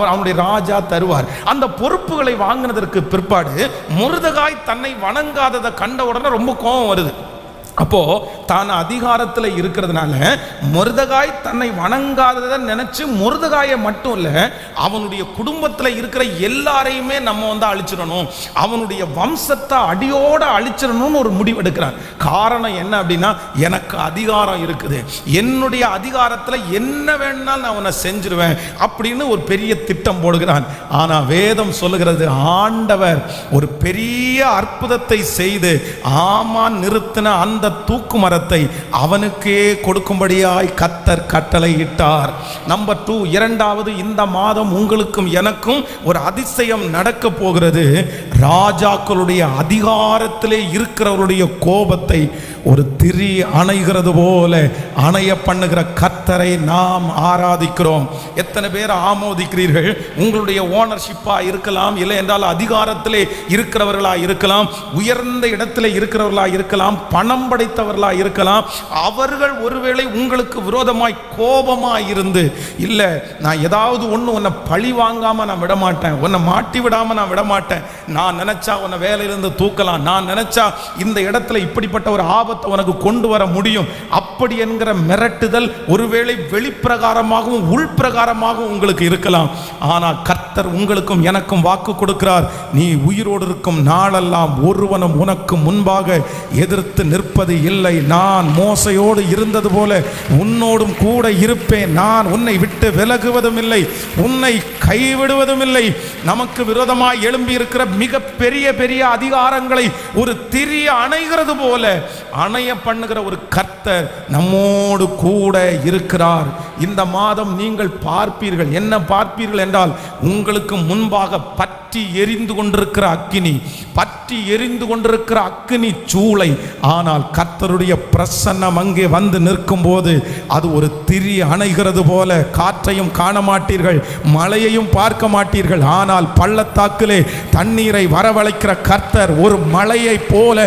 அவனுடைய ராஜா தருவார். அந்த பொறுப்புகளை வாங்கினதற்கு பிற்பாடு மொர்தெகாய் தன்னை வணங்காததை கண்ட உடனே ரொம்ப கோபம் வருது. அப்போ தான் அதிகாரத்தில் இருக்கிறதுனால மொர்தெகாய் தன்னை வணங்காததை நினைச்சு மொர்தெகாயை மட்டும் இல்ல, அவனுடைய குடும்பத்தில் இருக்கிற எல்லாரையுமே நம்ம அழிச்சிடணும், அவனுடைய வம்சத்தை அடியோட அழிச்சிடணும்னு ஒரு முடிவு எடுக்கிறான். காரணம் என்ன அப்படின்னா, எனக்கு அதிகாரம் இருக்குது, என்னுடைய அதிகாரத்தில் என்ன வேணாலும் நான் அவனை செஞ்சிருவேன் அப்படின்னு ஒரு பெரிய திட்டம் போடுகிறான். ஆனா வேதம் சொல்லுகிறது, ஆண்டவர் ஒரு பெரிய அற்புதத்தை செய்து ஆமான் நிறுத்தின அந்த தூக்கு மரத்தை அவனுக்கே கொடுக்கும்படியாய் கர்த்தர் கட்டளையிட்டார். நம்பர் 2, இரண்டாவது, இந்த மாதம் உங்களுக்கும் எனக்கும் ஒரு அதிசயம் நடக்க போகிறது. ராஜாக்களுடைய அதிகாரத்திலே இருக்கிறவருடைய கோபத்தை ஒரு திரி அணைகிறது போல அணைய பண்ணுகிற கர்த்தரை நாம் ஆராதிக்கிறோம். எத்தனை பேர் ஆமோதிக்கிறீர்கள்? உங்களுடைய ஓனர்ஷிப்பா இருக்கலாம், இல்லை என்றால் அதிகாரத்திலே இருக்கிறவர்களா இருக்கலாம், உயர்ந்த இடத்திலே இருக்கிறவர்களா இருக்கலாம், பணம் படைத்தவர்களா இருக்கலாம். அவர்கள் ஒருவேளை உங்களுக்கு விரோதமாய் கோபமாய் இருந்து, இல்ல நான் ஏதாவது ஒன்று உன்னை பழி வாங்காம நான் விட மாட்டேன், உன்னை மாட்டி விடாம நான் விட மாட்டேன், நான் நினைச்சா உன்னை வேலையிலிருந்து தூக்கலாம், நான் நினைச்சா இந்த இடத்துல இப்படிப்பட்ட ஒரு ஆபத்தை உனக்கு கொண்டு வர முடியும், அப்படி என்கிற மிரட்டுதல் ஒருவேளை வெளிப்பிரகாரமாகவும் உள்பிரகாரமாகவும் உங்களுக்கு இருக்கலாம். ஆனால் கர்த்தர் உங்களுக்கும் எனக்கும் வாக்கு கொடுக்கிறார், நீ உயிரோடு இருக்கும் நாளெல்லாம் ஒருவனும் உனக்கு முன்பாக எதிர்த்து நிற்பது இல்லை, நான் மோசையோடு இருந்தது போல உன்னோடும் கூட இருப்பேன், நான் உன்னை விட்டு விலகுவதும் இல்லை, உன்னை கைவிடுவதும் இல்லை. நமக்கு விரோதமாய் எழும்பி இருக்கிற மிக பெரிய பெரிய அதிகாரங்களை ஒரு திரி அணைகிறது போல அணைய பண்ணுகிற ஒரு கர்த்தர் நம்மோடு கூட இருக்கிறார். இந்த மாதம் நீங்கள் பார்ப்பீர்கள். என்ன பார்ப்பீர்கள் என்றால், உங்களுக்கு முன்பாக பற்றி எரிந்து கொண்டிருக்கிற அக்கினி, பற்றி எரிந்து கொண்டிருக்கிற அக்கினி சூளை. ஆனால் கர்த்தருடைய பிரசன்னம் அங்கே வந்து நிற்கும் போது அது ஒரு திரி அணைகிறது போல. காற்றையும் காண மாட்டீர்கள், மழையையும் பார்க்க மாட்டீர்கள், ஆனால் பள்ளத்தாக்கிலே தண்ணீரை வரவழைக்கிற கர்த்தர் ஒரு மழையை போல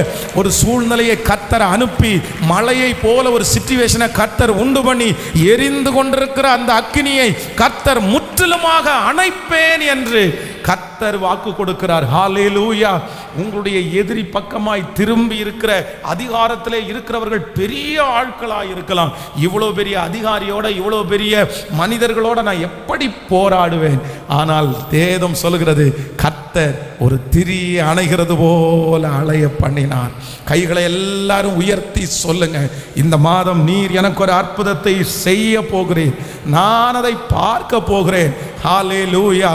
ஒரு சூழ்நிலையை கர்த்தர் அனுப்பி, மழையை போல ஒரு சிச்சுவேஷனை கர்த்தர் உண்டு பண்ணி, எரிந்து கொண்டிருக்கிற அந்த அக்கினியை கர்த்தர் முற்றிலுமாக அணைப்பேன் என்று கர்த்தர் வாக்கு கொடுக்கிறார். ஹல்லேலூயா. உங்களுடைய எதிரி பக்கமாய் திரும்பி இருக்கிற அதிகாரத்திலே இருக்கிறவர்கள் பெரிய ஆட்களாய் இருக்கலாம். இவ்வளவு பெரிய அதிகாரியோட, இவ்வளவு பெரிய மனிதர்களோட நான் எப்படி போராடுவேன்? ஆனால் வேதம் சொல்லுகிறது, கர்த்தர் ஒரு திரி அணைகிறது போல அலைய பண்ணினார். கைகளை எல்லாரும் உயர்த்தி சொல்லுங்க, இந்த மாதம் நீர் எனக்கு ஒரு அற்புதத்தை செய்ய போகிறேன், நான் அதை பார்க்க போகிறேன். ஹல்லேலூயா.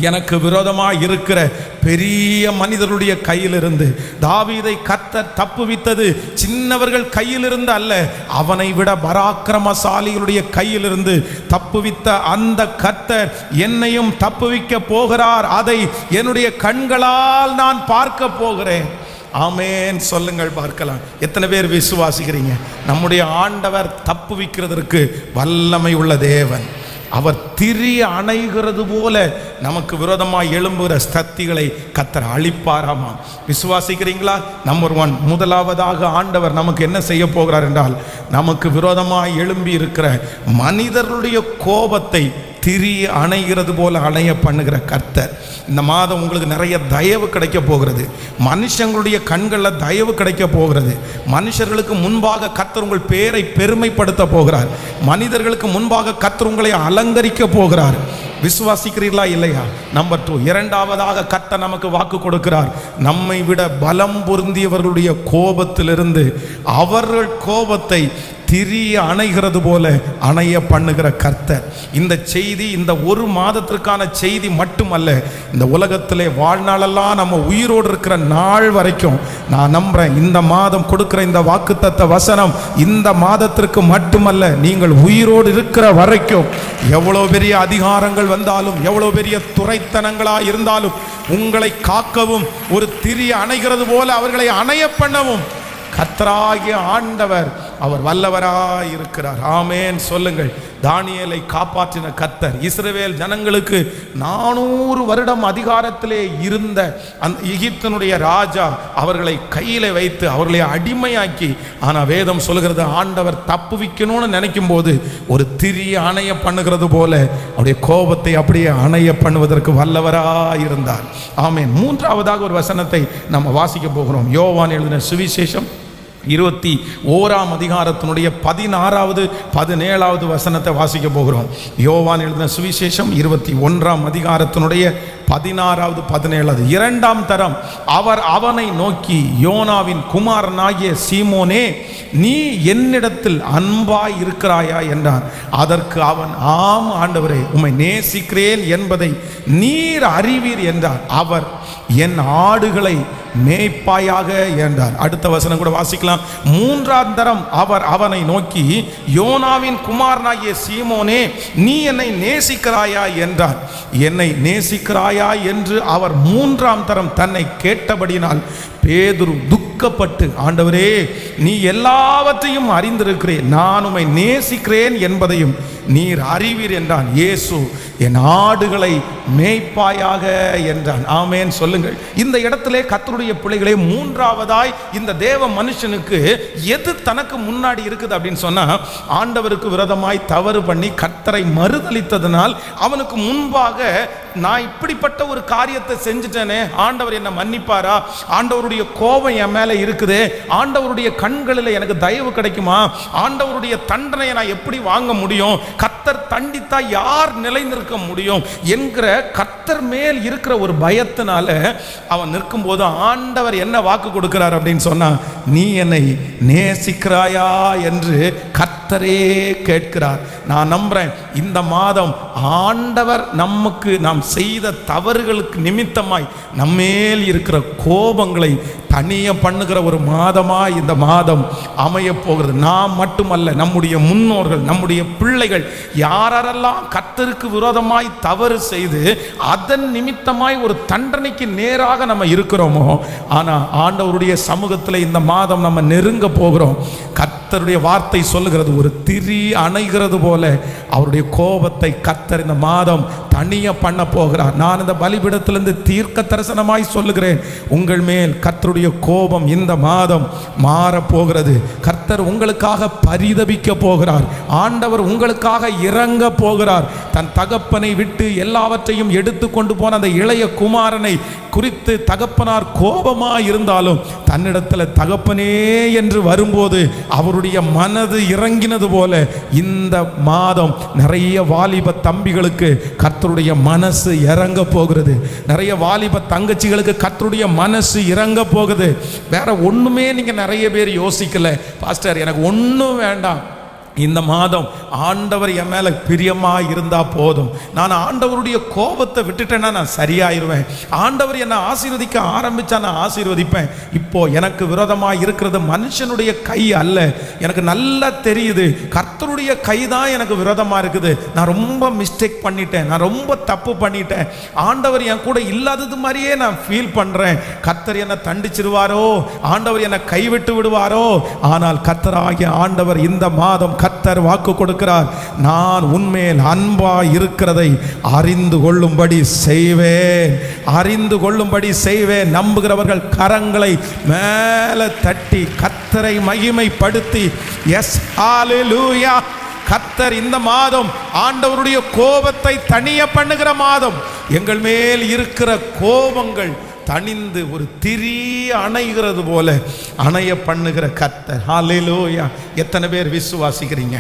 எனக்கு விரோதமாக இருக்கிற பெரிய மனிதருடைய கையிலிருந்து தாவீதை கர்த்தர் தப்புவித்தது சின்னவர்கள் கையிலிருந்து அல்ல, அவனை விட பராக்கிரமசாலிகளுடைய கையிலிருந்து தப்புவித்த அந்த கர்த்தர் என்னையும் தப்புவிக்க போகிறார். அதை என்னுடைய கண்களால் நான் பார்க்க போகிறேன். ஆமேன் சொல்லுங்கள், பார்க்கலாம். எத்தனை பேர் விசுவாசிக்கிறீங்க? நம்முடைய ஆண்டவர் தப்புவிக்கிறதற்கு வல்லமை உள்ள தேவன். அவர் திரி அணைகிறது போல நமக்கு விரோதமாக எழும்புகிற சக்திகளை கர்த்தர் அழிப்பாராமா. விசுவாசிக்கிறீங்களா? நம்பர் 1, முதலாவதாக ஆண்டவர் நமக்கு என்ன செய்ய போகிறார் என்றால், நமக்கு விரோதமாக எழும்பி இருக்கிற மனிதர்களுடைய கோபத்தை திரி அணைகிறது போல அணைய பண்ணுகிற கர்த்தர். இந்த மாதம் உங்களுக்கு நிறைய தயவு கிடைக்க போகிறது. மனுஷங்களுடைய கண்களில் தயவு கிடைக்க போகிறது. மனுஷர்களுக்கு முன்பாக கர்த்தர் உங்கள் பேரை பெருமைப்படுத்த போகிறார். மனிதர்களுக்கு முன்பாக கர்த்தர் உங்களை அலங்கரிக்க போகிறார். விசுவாசிக்கிறீர்களா இல்லையா? நம்பர் 2, இரண்டாவதாக கர்த்தர் நமக்கு வாக்கு கொடுக்கிறார். நம்மை விட பலம் பொருந்தியவர்களுடைய கோபத்திலிருந்து அவர்கள் கோபத்தை திரி அணைகிறது போல அணைய பண்ணுகிற கர்த்தர். இந்த செய்தி இந்த ஒரு மாதத்திற்கான செய்தி மட்டுமல்ல, இந்த உலகத்திலே வாழ்நாளெல்லாம் நம்ம உயிரோடு இருக்கிற நாள் வரைக்கும் நான் நம்புறேன், இந்த மாதம் கொடுக்கிற இந்த வாக்குத்தத்த வசனம் இந்த மாதத்திற்கு மட்டுமல்ல, நீங்கள் உயிரோடு இருக்கிற வரைக்கும் எவ்வளோ பெரிய அதிகாரங்கள் வந்தாலும், எவ்வளோ பெரிய துரைத்தனங்களா இருந்தாலும், உங்களை காக்கவும் ஒரு திரி அணைகிறது போல அவர்களை அணைய பண்ணவும் கர்த்தராகிய ஆண்டவர் அவர் வல்லவராய் இருக்கிறார். ஆமென் சொல்லுங்கள். தானியேலை காப்பாற்றின கர்த்தர், இஸ்ரவேல் ஜனங்களுக்கு 400 வருடம் அதிகாரத்திலே இருந்த அந்த எகிப்தினுடைய ராஜா அவர்களை கையில வைத்து அவர்களை அடிமையாக்கி, ஆனால் வேதம் சொல்கிறது ஆண்டவர் தப்புவிக்கணும்னு நினைக்கும் போது ஒரு திரி அணைய பண்ணுகிறது போல அவருடைய கோபத்தை அப்படியே அணைய பண்ணுவதற்கு வல்லவராய் இருந்தார். ஆமென். மூன்றாவதாக ஒரு வசனத்தை நம்ம வாசிக்க போகிறோம். யோவான் எழுதின சுவிசேஷம் 21ஆம் அதிகாரத்தினுடைய 16வது 17வது வசனத்தை வாசிக்க போகிறோம். யோவான் எழுதின சுவிசேஷம் 21ஆம் அதிகாரத்தினுடைய 16வது 17வது. 2ஆம் தரம் அவர் அவனை நோக்கி, யோனாவின் குமாரனாகிய சீமோனே, நீ என்னிடத்தில் அன்பாய் இருக்கிறாயா என்றான். அதற்கு அவன், ஆம் ஆண்டவரே, உம்மை நேசிக்கிறேன் என்பதை நீர் அறிவீர் என்றார். அவர், என் ஆடுகளை மேய்ப்பாயாக என்றார். அடுத்த வசனம் கூட வாசிக்கலாம். 3ஆம் தரம் அவர் அவனை நோக்கி, யோனாவின் குமாரனாகிய சீமோனே, நீ என்னை நேசிக்கிறாயா என்றார். என்னை நேசிக்கிறாயா என்று அவர் 3ஆம் தரம் தன்னை கேட்டபடினால் பேதுரு துக்கப்பட்டு, ஆண்டவரே, நீ எல்லாவற்றையும் அறிந்திருக்கிறேன், நான் உம்மை நேசிக்கிறேன் என்பதையும் நீர் அறிவீர் என்றான். இயேசு, என் ஆடுகளை மேய்ப்பாயாக என்றான். ஆமென் சொல்லுங்கள். இந்த இடத்திலே கர்த்தருடைய பிள்ளைகளே, மூன்றாவதாய் இந்த தேவ மனுஷனுக்கு எது தனக்கு முன்னாடி இருக்குது அப்படின்னு சொன்னா, ஆண்டவருக்கு விரோதமாய் தவறு பண்ணி கர்த்தரை மறுதலித்ததனால் அவனுக்கு முன்பாக நான் இப்படிப்பட்ட ஒரு காரியத்தை செஞ்சுட்டேனே, ஆண்டவர் என்ன மன்னிப்பாரா, ஆண்டவருடைய கோபம் என் மேல இருக்குது, ஆண்டவருடைய கண்களில் எனக்கு தயவு கிடைக்குமா, ஆண்டவருடைய தண்டனையை நான் எப்படி வாங்க முடியும், கர்த்தர் தண்டித்தா யார் நிலைநிற்க முடியும் என்கிற கர்த்தர் மேல் இருக்கிற ஒரு பயத்தினால அவன் நிற்கும் போது ஆண்டவர் என்ன வாக்கு கொடுக்கிறார் அப்படின்னு சொன்னா, நீ என்னை நேசிக்கிறாயா என்று கர்த்தரே கேட்கிறார். நான் நம்புறேன் இந்த மாதம் ஆண்டவர் நமக்கு நாம் செய்த தவறுகளுக்கு நிமித்தமாய் நம்மேல் இருக்கிற கோபங்களை தனிய பண்ணுகிற ஒரு மாதமாய் இந்த மாதம் அமைய போகிறது. நாம் மட்டுமல்ல, நம்முடைய முன்னோர்கள், நம்முடைய பிள்ளைகள், யாரெல்லாம் கர்த்தருக்கு விரோதமாய் தவறு செய்து அதன் நிமித்தமாய் ஒரு தண்டனைக்கு நேராக நம்ம இருக்கிறோமோ, ஆனால் ஆண்டவருடைய சமூகத்தில் இந்த மாதம் நம்ம நெருங்க போகிறோம். கர்த்தருடைய வார்த்தை சொல்லுகிறது, ஒரு திரி அணைகிறது போல அவருடைய கோபத்தை கர்த்தர் இந்த மாதம் தனிய பண்ண போகிறார். நான் இந்த பலிபீடத்திலிருந்து தீர்க்க தரிசனமாய் சொல்லுகிறேன், உங்கள் மேல் கர்த்தருடைய கோபம் இந்த மாதம் மாறப்போகிறது. கர்த்தர் உங்களுக்காக பரிதபிக்க போகிறார். ஆண்டவர் உங்களுக்காக இறங்க போகிறார். தன் தகப்பனை விட்டு எல்லாவற்றையும் எடுத்து கொண்டு போன அந்த இளைய குமாரனை குறித்து தகப்பனார் கோபமாக இருந்தாலும் தன்னிடத்தில் தகப்பனே என்று வரும்போது அவருடைய மனது இறங்கினது போல இந்த மாதம் நிறைய வாலிப தம்பிகளுக்கு கர்த்தருடைய மனசு இறங்க போகிறது. நிறைய வாலிப தங்கச்சிகளுக்கு கர்த்தருடைய மனசு இறங்க போகுது. வேற ஒண்ணுமே நீங்க நிறைய பேர் யோசிக்கல, பாஸ்டர் எனக்கு ஒன்றும் வேண்டாம், இந்த மாதம் ஆண்டவர் என் மேலே பிரியமாக இருந்தால் போதும், நான் ஆண்டவருடைய கோபத்தை விட்டுட்டேன்னா நான் சரியாயிருவேன், ஆண்டவர் என்னை ஆசீர்வதிக்க ஆரம்பித்தா நான் ஆசீர்வதிப்பேன். இப்போ எனக்கு விரோதமாக இருக்கிறது மனுஷனுடைய கை அல்ல, எனக்கு நல்லா தெரியுது கர்த்தருடைய கை தான் எனக்கு விரோதமாக இருக்குது, நான் ரொம்ப மிஸ்டேக் பண்ணிட்டேன், நான் ரொம்ப தப்பு பண்ணிட்டேன், ஆண்டவர் என் கூட இல்லாதது மாதிரியே நான் ஃபீல் பண்ணுறேன், கர்த்தர் என்னை தண்டிச்சிருவாரோ, ஆண்டவர் என்னை கைவிட்டு விடுவாரோ. ஆனால் கர்த்தராகிய ஆண்டவர் இந்த மாதம் கர்த்தர் வாக்கு கொடுக்கிறார், நான் உன்மேல் அன்பாய் இருக்கிறதை அறிந்து கொள்ளும்படி செய்வேன், அறிந்து கொள்ளும்படி செய்வேன். நம்புகிறவர்கள் கரங்களை மேலே தட்டி கர்த்தரை மகிமைப்படுத்தி எஸ் ஹல்லேலூயா. கர்த்தர் இந்த மாதம் ஆண்டவருடைய கோபத்தை தணிய பண்ணுகிற மாதம். எங்கள் மேல் இருக்கிற கோபங்கள் தணிந்து ஒரு திரி அணைகிறது போல அணைய பண்ணுகிற கர்த்தர். ஹல்லேலூயா. எத்தனை பேர் விசுவாசிக்கிறீங்க?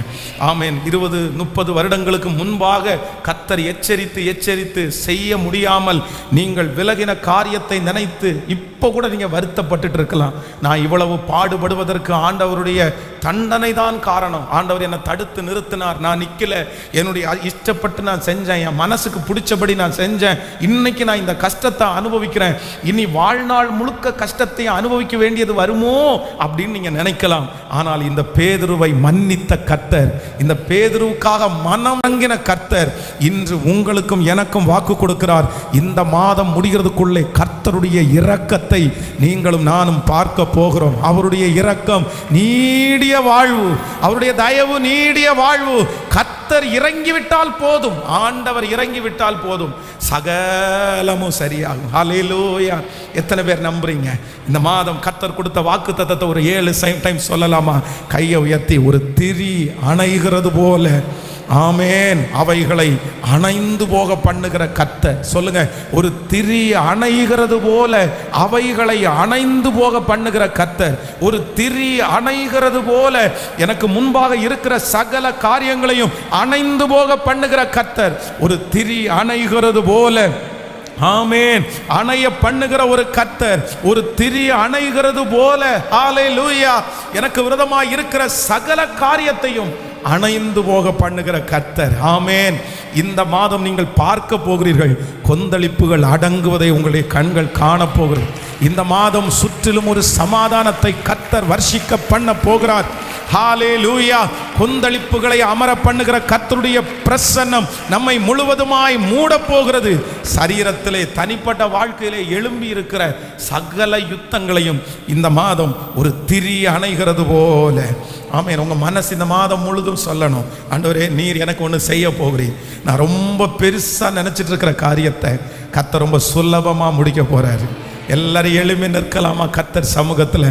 ஆமென். 20-30 வருடங்களுக்கு முன்பாக கர்த்தர் எச்சரித்து செய்ய முடியாமல் நீங்கள் விலகின காரியத்தை நினைத்து இப்போ கூட நீங்கள் வருத்தப்பட்டுட்டு இருக்கலாம். நான் இவ்வளவு பாடுபடுவதற்கு ஆண்டவருடைய தண்டனை தான் காரணம். ஆண்டவர் என்னை தடுத்து நிறுத்தினார், நான் நிற்கல, என்னுடைய இஷ்டப்பட்டு நான் செஞ்சேன், என் மனசுக்கு பிடிச்சபடி நான் செஞ்சேன், இன்னைக்கு நான் இந்த கஷ்டத்தை அனுபவிக்கிறேன், இனி வாழ்நாள் முழுக்க கஷ்டத்தை அனுபவிக்க வேண்டியது வருமோ அப்படின்னு நீங்க நினைக்கலாம். ஆனால் இந்த பேதுருவை மன்னித்த கர்த்தர், இந்த பேதுருவுக்காக மனம் இறங்கின கர்த்தர் இன்று உங்களுக்கும் எனக்கும் வாக்கு கொடுக்கிறார். இந்த மாதம் முடிகிறதுக்குள்ளே கர்த்தருடைய இரக்கத்தை நீங்களும் நானும் பார்க்க போகிறோம். அவருடைய இரக்கம் நீடிய வாழ்வு, அவருடைய தயவு நீடிய வாழ்வு. கர்த்தர் இறங்கிவிட்டால் போதும், ஆண்டவர் இறங்கிவிட்டால் போதும், சகலமும் சரியாகும். ஹல்லேலூயா. எத்தனை பேர் நம்புறீங்க? இந்த மாதம் கர்த்தர் கொடுத்த வாக்குத்தத்தத்தை ஒரு 7 டைம் சொல்லலாமா? கையை உயர்த்தி. ஒரு திரி அணைகிறது போல, ஆமேன், அவைகளை அணைந்து போக பண்ணுகிற கர்த்தர். சொல்லுங்க, ஒரு திரி அணைகிறது போல அவைகளை அணைந்து போக பண்ணுகிற கர்த்தர். ஒரு திரி அணைகிறது போல எனக்கு முன்பாக இருக்கிற சகல காரியங்களையும் அணைந்து போக பண்ணுகிற கர்த்தர். ஒரு திரி அணைகிறது போல, ஆமென், அணைய பண்ணுகிற ஒரு கர்த்தர். ஒரு திரி அணைகிறது போல, ஹல்லேலூயா, எனக்கு விரோதமாய் இருக்கிற சகல காரியத்தையும் அணைந்து போக பண்ணுகிற கர்த்தர். ஆமென். இந்த மாதம் நீங்கள் பார்க்க போகிறீர்கள், கொந்தளிப்புகள் அடங்குவதை உங்களுடைய கண்கள் காணப்போகிறது. இந்த மாதம் சுற்றிலும் ஒரு சமாதானத்தை கர்த்தர் வர்ஷிக்க பண்ண போகிறார். ஹல்லேலூயா. கொந்தளிப்புகளை அமர பண்ணுகிற கர்த்தருடைய பிரசன்னம் நம்மை முழுவதுமாய் மூட போகிறது. சரீரத்திலே, தனிப்பட்ட வாழ்க்கையிலே எழும்பி இருக்கிற சகல யுத்தங்களையும் இந்த மாதம் ஒரு திரி அணைகிறது போல, ஆமென், உங்க மனசு இந்த மாதம் முழுதும் சொல்லணும், ஆண்டவரே நீர் எனக்கு ஒன்று செய்ய போகிறீர். நான் ரொம்ப பெருசா நினைச்சிட்டு இருக்கிற காரியத்தை கர்த்தர் ரொம்ப சுலபமா முடிக்க போறாரு. எல்லாரும் எழுப்பி நிற்கலாமா கர்த்தர் சமூகத்தில்?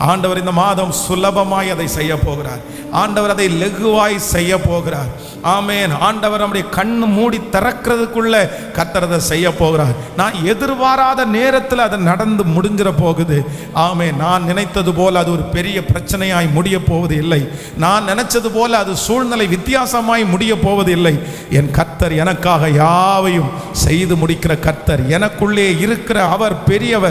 ஆண்டவர் இந்த மாதம் சுலபமாய் அதை செய்ய போகிறார். ஆண்டவர் அதை லெகுவாய் செய்ய போகிறார். ஆமென். ஆண்டவர் நம்முடைய கண்ணு மூடி திறக்கிறதுக்குள்ள கர்த்தர் அதை செய்ய போகிறார். நான் எதிர்பாராத நேரத்தில் அது நடந்து முடிஞ்சிட போகுது. ஆமென். நான் நினைத்தது போல அது ஒரு பெரிய பிரச்சனையாய் முடிய போவது இல்லை. நான் நினைச்சது போல அது சூழ்நிலை வித்தியாசமாய் முடிய போவது இல்லை. என் கர்த்தர் எனக்காக யாவையும் செய்து முடிக்கிற கர்த்தர். எனக்குள்ளே இருக்கிற அவர் பெரியவர்.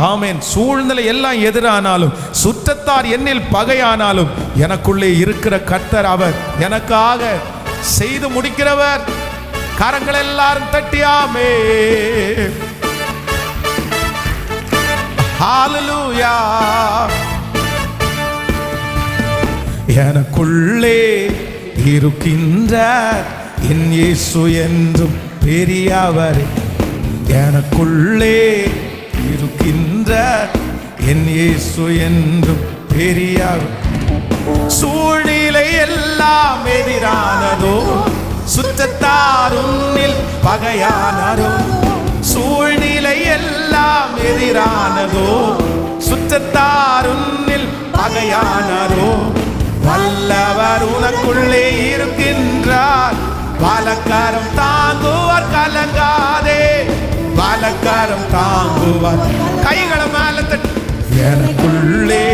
ஆமென். சூழ்நிலை எல்லாம் எதிரானாலும், சுற்றத்தார் என்னில் பகையானாலும், எனக்குள்ளே இருக்கிற கர்த்தர் அவர் எனக்காக செய்து முடிக்கிறவர். கரங்கள் எல்லாரும் தட்டியாமே. ஹல்லேலூயா. எனக்குள்ளே இருக்கின்ற என் இயேசு என்றும் பெரியவர். எனக்குள்ளே இருக்கின்ற என் இயேசு என்றும் பெரியவர். சூழ்நிலை எல்லாம் எதிரானதோ, சுற்றத்தார் உன்னில் பகையானதோ. சூழ்நிலை எல்லாம் எதிரானதோ, சுற்றத்தார் உன்னில் பகையானதோ. வல்லவர் உனக்குள்ளே இருக்கின்றார். வலக்கரம் தாங்குவார், கலங்காதே. வலக்கரம் தாங்குவார். கைகளை மேல தட்டு. எனக்குள்ளே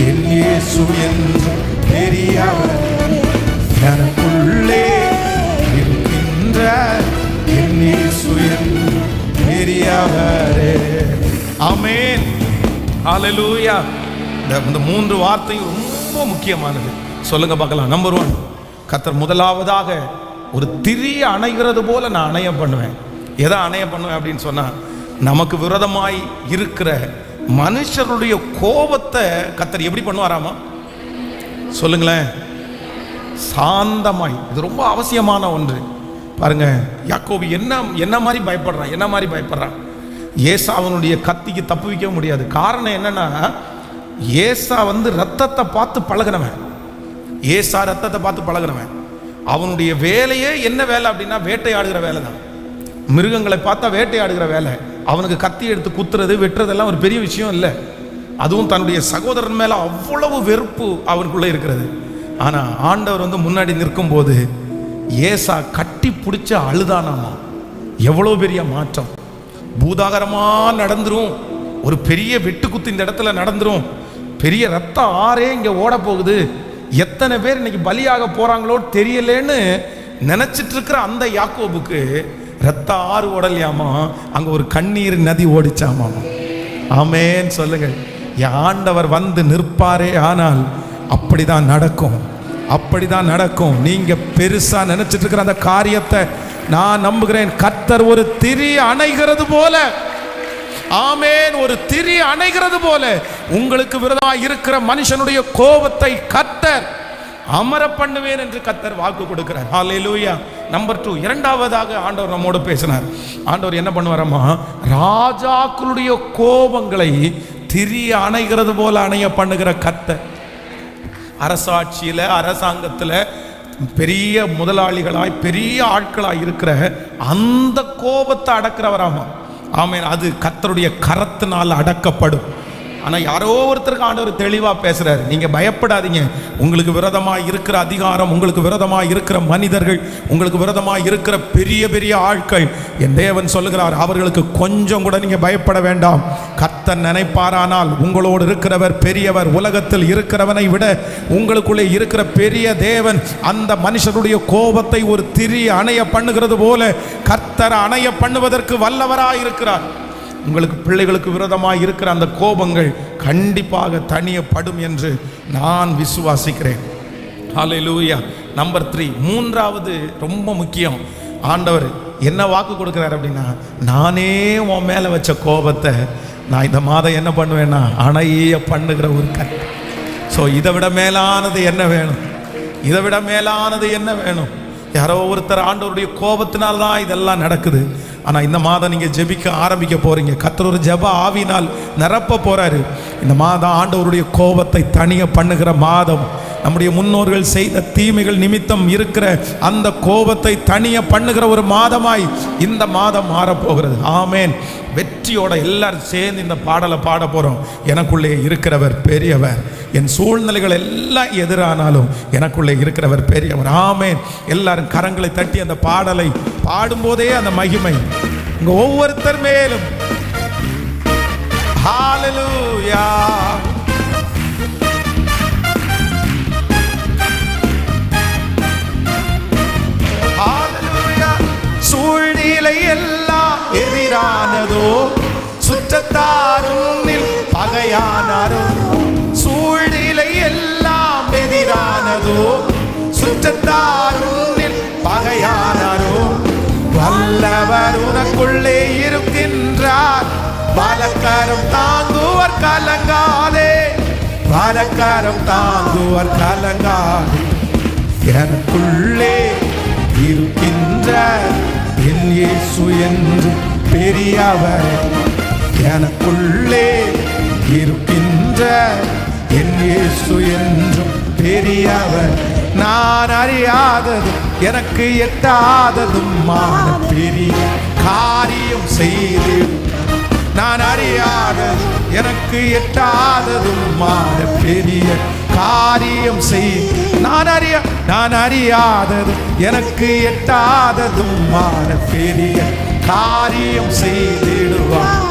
என் இயேசு என்றும் பெரியவர். எனக்குள்ளே இருக்கின்ற என் இயேசு என்றும் பெரியவரே. ஆமென். ஹல்லேலூயா. இந்த 3 வார்த்தை ரொம்ப முக்கியமானது. சொல்லுங்க பார்க்கலாம். நம்பர் 1, கர்த்தர் முதலாவதாக ஒரு திரி அணைகிறது போல நான் அணைய பண்ணுவேன். எதை அணைய பண்ணுவேன் அப்படின்னு சொன்னா, நமக்கு விரோதமாய் இருக்கிற மனுஷருடைய கோபத்தை கர்த்தர் எப்படி பண்ணுவாராமா? சொல்லுங்களேன். சாந்தமாய். இது ரொம்ப அவசியமான ஒன்று. பாருங்க, யாக்கோபு என்ன மாதிரி பயப்படுறான். ஏசாவனுடைய கத்திக்கு தப்பு வைக்க முடியாது. காரணம் என்னன்னா, ஏசா ரத்தத்தை பார்த்து பழகினவன். ஏசா ரத்தத்தை பார்த்து பழகினவன். அவனுடைய வேலையே என்ன வேலை அப்படின்னா வேட்டையாடுகிற வேலை தான். மிருகங்களை பார்த்தா வேட்டையாடுகிற வேலை. அவனுக்கு கத்தி எடுத்து குத்துறது வெட்டுறதெல்லாம் ஒரு பெரிய விஷயம் இல்லை. அதுவும் தன்னுடைய சகோதரன் மேல அவ்வளவு வெறுப்பு அவனுக்குள்ள இருக்கிறது. ஆனா ஆண்டவர் முன்னாடி நிற்கும் போது ஏசா கட்டி பிடிச்ச அழுதானாமா. எவ்வளவு பெரிய மாற்றம்! பூதாகரமா நடந்துரும். ஒரு பெரிய வெட்டுக்குத்து இந்த இடத்துல நடந்துரும். பெரிய ரத்த ஆறே இங்க ஓட போகுது. எத்தனை பேர் இன்னைக்கு பலியாக போறாங்களோ தெரியலேன்னு நினைச்சிட்டு இருக்கிற அந்த யாக்கோபுக்கு ரத்த ஆறு ஓடலையாமா, அங்க ஒரு கண்ணீர் நதி ஓடிச்சாமா. ஆமென் சொல்லுங்கள். என் ஆண்டவர் நிற்பாரே ஆனால் அப்படிதான் நடக்கும், அப்படிதான் நடக்கும். நீங்க பெருசா நினைச்சிட்டு இருக்கிற அந்த காரியத்தை நான் நம்புகிறேன். கர்த்தர் ஒரு திரி அணைகிறது போல, ஆமென், ஒரு திரி அணைகிறது போல உங்களுக்கு விரோதமாக இருக்கிற மனுஷனுடைய கோபத்தை கர்த்தர் அமர பண்ணுவேன் என்று கர்த்தர் வாக்கு கொடுக்கிறார். ஹல்லேலூயா. நம்பர் 2, இரண்டாவதாக ஆண்டவர் நம்மோடு பேசினார். ஆண்டவர் என்ன பண்ணுவாரம்மா, ராஜாக்களுடைய கோபங்களை திரி அணைகிறது போல அணைய பண்ணுகிற கர்த்தர். அரசாட்சியில அரசாங்கத்துல பெரிய முதலாளிகளாய் பெரிய ஆட்களாய் இருக்கிற அந்த கோபத்தை அடக்கிறவராமா. ஆமென். அது கர்த்தருடைய கரத்தினால் அடக்கப்படும். ஆனால் யாரோ ஒருத்தருக்கு ஆண்டவர் தெளிவாக பேசுகிறார். நீங்கள் பயப்படாதீங்க. உங்களுக்கு விரோதமாக இருக்கிற அதிகாரம், உங்களுக்கு விரோதமாக இருக்கிற மனிதர்கள், உங்களுக்கு விரோதமாக இருக்கிற பெரிய பெரிய ஆட்கள், என் தேவன் சொல்லுகிறார், அவர்களுக்கு கொஞ்சம் கூட நீங்கள் பயப்பட வேண்டாம். கர்த்தர் நினைப்பாரானால் உங்களோடு இருக்கிறவர் பெரியவர். உலகத்தில் இருக்கிறவனை விட உங்களுக்குள்ளே இருக்கிற பெரிய தேவன் அந்த மனுஷனுடைய கோபத்தை ஒரு திரி அணைய பண்ணுகிறது போல கர்த்தர் அணைய பண்ணுவதற்கு வல்லவராக இருக்கிறார். உங்களுக்கு பிள்ளைகளுக்கு விரோதமாக இருக்கிற அந்த கோபங்கள் கண்டிப்பாக தணியப்படும் என்று நான் விசுவாசிக்கிறேன். ஹல்லேலூயா. நம்பர் 3, மூன்றாவது ரொம்ப முக்கியம். ஆண்டவர் என்ன வாக்கு கொடுக்கிறார் அப்படின்னா, நானே உன் மேலே வச்ச கோபத்தை நான் இந்த மாதம் என்ன பண்ணுவேன்னா அணைய பண்ணுகிற ஒரு கர்த்தர். ஸோ இதை விட மேலானது என்ன வேணும்? இதை விட மேலானது என்ன வேணும்? யாரோ ஒருத்தர் ஆண்டவருடைய கோபத்தினால்தான் இதெல்லாம் நடக்குது. ஆனால் இந்த மாதம் நீங்கள் ஜெபிக்க ஆரம்பிக்க போறீங்க. கர்த்தர் ஒரு ஜெப ஆவினால் நிரப்ப போறாரு. இந்த மாதம் ஆண்டவருடைய கோபத்தை தணிய பண்ணுகிற மாதம். நம்முடைய முன்னோர்கள் செய்த தீமைகள் நிமித்தம் இருக்கிற அந்த கோபத்தை தணிய பண்ணுகிற ஒரு மாதமாய் இந்த மாதம் மாறப்போகிறது. ஆமேன். வெற்றியோட எல்லாரும் சேர்ந்து இந்த பாடலை பாட போறோம். எனக்குள்ளே இருக்கிறவர் பெரியவர், என் சூழ்நிலைகள் எல்லாம் எதிரானாலும் எனக்குள்ளே இருக்கிறவர் பெரியவர். ஆமேன். எல்லாரும் கரங்களை தட்டி அந்த பாடலை பாடும்போதே அந்த மகிமை உங்க ஒவ்வொருத்தர் மேலும். ஹல்லேலூயா. சூழ்நிலை எல்லாம் எதிரானதோ, சுற்றத்தாரும் பகையானாரோ. சூழ்நிலை எல்லாம் எதிரானதோ, சுற்றத்தாரும் பகையானாரோ. வல்லவர் உனக்குள்ளே இருக்கின்றார், பலக்கரம் தாங்குவர் கலங்காதே, பலக்கரம் தாங்குவர் கலங்காதே. எனக்குள்ளே இருக்கின்ற என் இயேசு என்று பெரியவர், எனக்குள்ளே இருக்கின்ற என் இயேசு என்றும் பெரியவர். நான் அறியாததும் எனக்கு எட்டாததும் பெரிய காரியம் செய்து, நான் அறியாதது எனக்கு எட்டாததும் பெரிய காரியம் செய்து, நான் அறியாதது எனக்கு எட்டாததும் பெரிய காரியம் செய்திடுவார்.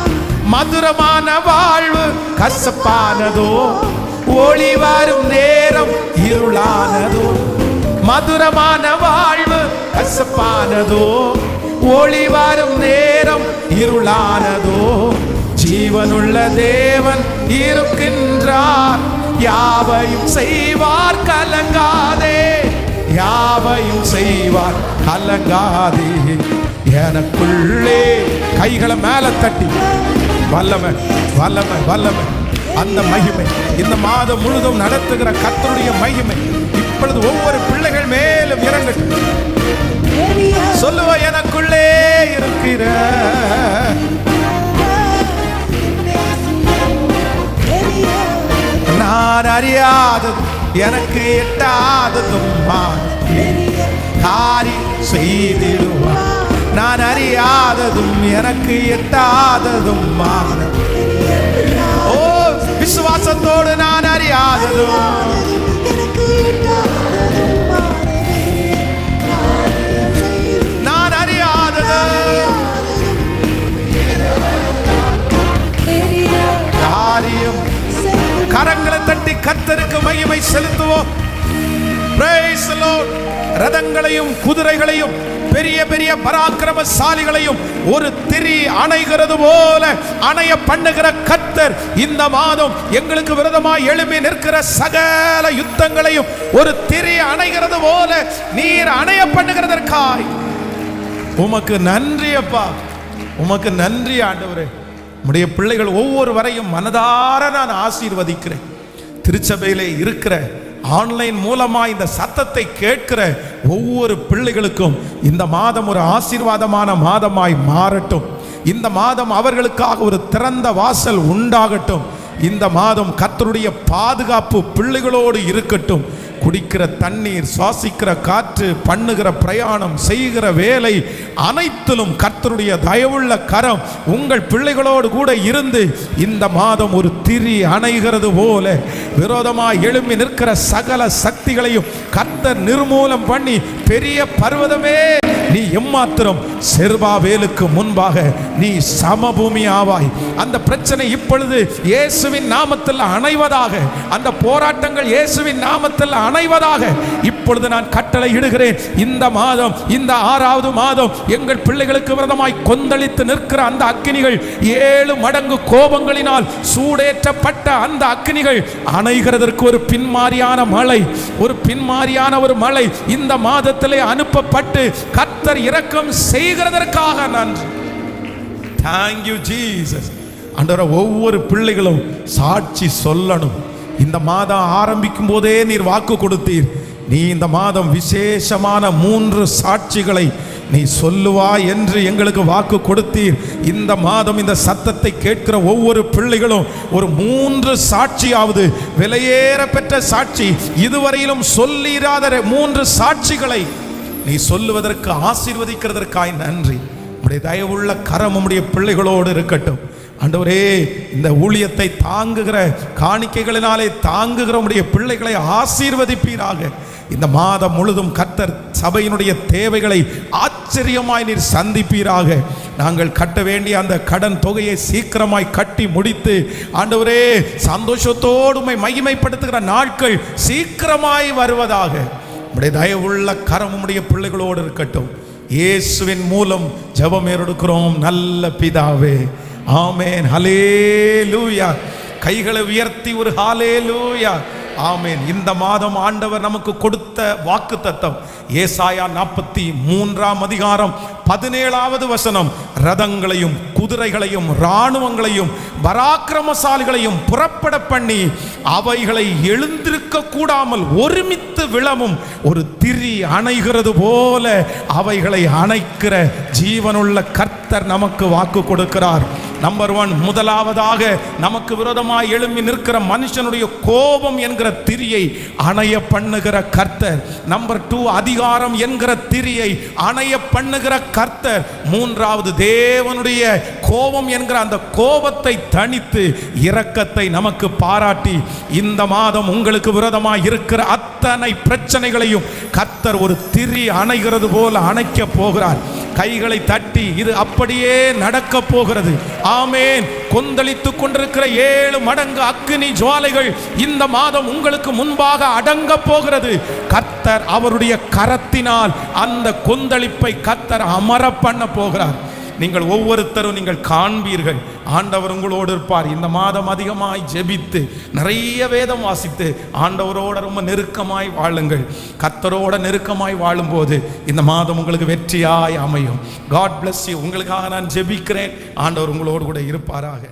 மதுரமான வாழ்வு கசப்பானதோ, ஒளி வரும் நேரம் இருளானதோ. மதுரமான வாழ்வு கசப்பானதோ, ஒளி வரும் நேரம் இருளானதோ. ஜீவனுள்ள தேவன் இருக்கின்றார், யாவையும் செய்வார் கலங்காதே, யாவையும் செய்வார் கலங்காதே. எனக்குள்ளே கைகளை மேல தட்டி வல்லமை வல்லமை வல்லமை, அந்த மகிமை இந்த மாதம் முழுதும் நடத்துகிற கர்த்தருடைய மகிமை இப்பொழுது ஒவ்வொரு பிள்ளைகள் மேலும் இறங்கட்டும். சொல்லுவ, எனக்குள்ளே இருக்கிற நான் அறியாததும் எனக்கு எட்டாததும் காரியம் செய்திடுவார். நான் அறியாததும் எனக்கு எட்டாததும் ஓ விசுவாசத்தோடு நான் அறியாததும் நான் அறியாததும் காரியம். கரங்களை தட்டி கர்த்தருக்கு மகிமை செலுத்துவோம். Praise the Lord. ரதங்களையும் குதிரைகளையும் பெரிய பெரிய பராக்கிரமசாலிகளையும் ஒரு திரி அணைகிறது போல அணைய பண்ணுகிற கர்த்தர் இந்த மாதம் எங்களுக்கு விரோதமாய் எழும்பி நிற்கிற சகல யுத்தங்களையும் ஒரு திரி அணைகிறது போல நீர் அணைய பண்ணுகிறதற்காய் உமக்கு நன்றி அப்பா. உமக்கு நன்றி ஆண்டவரே. உம்முடைய பிள்ளைகள் ஒவ்வொருவரையும் மனதார நான் ஆசீர்வதிக்கிறேன். திருச்சபையிலே இருக்கிற ஆன்லைன் மூலமா இந்த சத்தத்தை கேட்கிற ஒவ்வொரு பிள்ளைகளுக்கும் இந்த மாதம் ஒரு ஆசீர்வாதமான மாதமாய் மாறட்டும். இந்த மாதம் அவர்களுக்காக ஒரு திறந்த வாசல் உண்டாகட்டும். இந்த மாதம் கர்த்தருடைய பாதுகாப்பு பிள்ளைகளோடு இருக்கட்டும். குடிக்கிற தண்ணீர், சுவாசிக்கிற காற்று, பண்ணுகிற பிரயாணம், செய்கிற வேலை அனைத்திலும் கர்த்தருடைய தயவுள்ள கரம் உங்கள் பிள்ளைகளோடு கூட இருந்து இந்த மாதம் ஒரு திரி அணைகிறது போல விரோதமாய் எழும்பி நிற்கிற சகல சக்திகளையும் கர்த்தர் நிர்மூலம் பண்ணி பெரிய பர்வதமே நீ எம்மாத்திரம் செருபாபேலுக்கு முன்பாக நீ சமபூமி ஆவாய். அந்த பிரச்சனை இப்பொழுது இயேசுவின் நாமத்தில் அணைவதாக. அந்த போராட்டங்கள் இயேசுவின் நாமத்தில் அணைவதாக இப்பொழுது நான் கட்டளை இடுகிறேன். இந்த மாதம், இந்த 6வது மாதம் எங்கள் பிள்ளைகளுக்கு விரோதமாய் கொந்தளித்து நிற்கிற அந்த அக்கினிகள் 7 மடங்கு கோபங்களினால் சூடேற்றப்பட்ட அந்த அக்கினிகள் அணைகிறதற்கு ஒரு பின்மாரியான மழை, ஒரு பின்மாரியான ஒரு மழை இந்த மாதத்திலே அனுப்பப்பட்டு கர்த்தர் இரக்கம் செய்கிறதற்காக நன்றி. Thank you Jesus. ஆண்டவரே, ஒவ்வொரு பிள்ளைகளும் சாட்சி சொல்லணும். இந்த மாதம் ஆரம்பிக்கும் போதே நீர் வாக்கு கொடுத்தீர். நீ இந்த மாதம் விசேஷமான 3 சாட்சிகளை நீ சொல்லுவாய் என்று எங்களுக்கு வாக்கு கொடுத்தீர். இந்த மாதம் இந்த சத்தத்தை கேட்கிற ஒவ்வொரு பிள்ளைகளும் ஒரு 3 சாட்சியாவது, விலையேற பெற்ற சாட்சி, இதுவரையிலும் சொல்லிராத 3 சாட்சிகளை நீ சொல்லுவதற்கு ஆசீர்வதிக்கிறதற்காய் நன்றி. உம்முடைய தயவுள்ள கரம் உம்முடைய பிள்ளைகளோடு இருக்கட்டும். ஆண்டவரே, இந்த ஊழியத்தை தாங்குகிற காணிக்கைகளினாலே தாங்குகிற உம்முடைய பிள்ளைகளை ஆசீர்வதிப்பீராக. இந்த மாதம் முழுதும் கர்த்தர் சபையினுடைய தேவைகளை ஆச்சரியமாய் நீர் சந்திப்பீராக. நாங்கள் கட்ட வேண்டிய அந்த கடன் தொகையை சீக்கிரமாய் கட்டி முடித்து ஆண்டவரே சந்தோஷத்தோடு உம்மை மகிமைப்படுத்துகிற நாட்கள் சீக்கிரமாய் வருவதாக. உம்முடைய தயவுள்ள கரம் உம்முடைய பிள்ளைகளோடு இருக்கட்டும். இயேசுவின் மூலம் ஜெபம் எடுக்கிறோம் நல்ல பிதாவே, ஆமென். ஹல்லேலூயா. கைகளை உயர்த்தி ஒரு ஹல்லேலூயா, ஆமென். இந்த மாதம் ஆண்டவர் நமக்கு கொடுத்த வாக்குத்தத்தம் ஏசாயா 43ஆம் அதிகாரம் 17வது வசனம், ரதங்களையும் குதிரைகளையும் இராணுவங்களையும் பராக்கிரமசாலிகளையும் புறப்பட பண்ணி அவைகளை எழுந்திருக்க கூடாமல் ஒருமித்து விழவும் ஒரு திரி அணைகிறது போல அவைகளை அணைக்கிற ஜீவனுள்ள கர்த்தர் நமக்கு வாக்கு கொடுக்கிறார். நம்பர் 1, முதலாவதாக நமக்கு விரோதமாய் எழும்பி நிற்கிற மனுஷனுடைய கோபம் என்கிற திரியை அணைய பண்ணுகிற கர்த்தர். நம்பர் 2, அதிகாரம் என்கிற திரியை அணைய பண்ணுகிற கர்த்தர். 3வது, தேவனுடைய கோபம் என்கிற அந்த கோபத்தை தணித்து இரக்கத்தை நமக்கு பாராட்டி இந்த மாதம் உங்களுக்கு விரோதமாய் இருக்கிற அத்தனை பிரச்சனைகளையும் கர்த்தர் ஒரு திரி அணைகிறது போல அணைக்க போகிறார். கைகளை தட்டி இது அப்படியே நடக்க போகிறது. ஆமென். கொந்தளித்து கொண்டிருக்கிற 7 மடங்கு அக்கினி ஜுவாலைகள் இந்த மாதம் உங்களுக்கு முன்பாக அடங்க போகிறது. கர்த்தர் அவருடைய கரத்தினால் அந்த கொந்தளிப்பை கர்த்தர் அமர பண்ண போகிறார். நீங்கள் ஒவ்வொருத்தரும் நீங்கள் காண்பீர்கள், ஆண்டவர் உங்களோடு இருப்பார். இந்த மாதம் அதிகமாய் ஜெபித்து நிறைய வேதம் வாசித்து ஆண்டவரோட ரொம்ப நெருக்கமாய் வாழுங்கள். கர்த்தரோட நெருக்கமாய் வாழும்போது இந்த மாதம் உங்களுக்கு வெற்றியாய் அமையும். God bless you. உங்களுக்காக நான் ஜெபிக்கிறேன். ஆண்டவர் உங்களோடு கூட இருப்பாராக.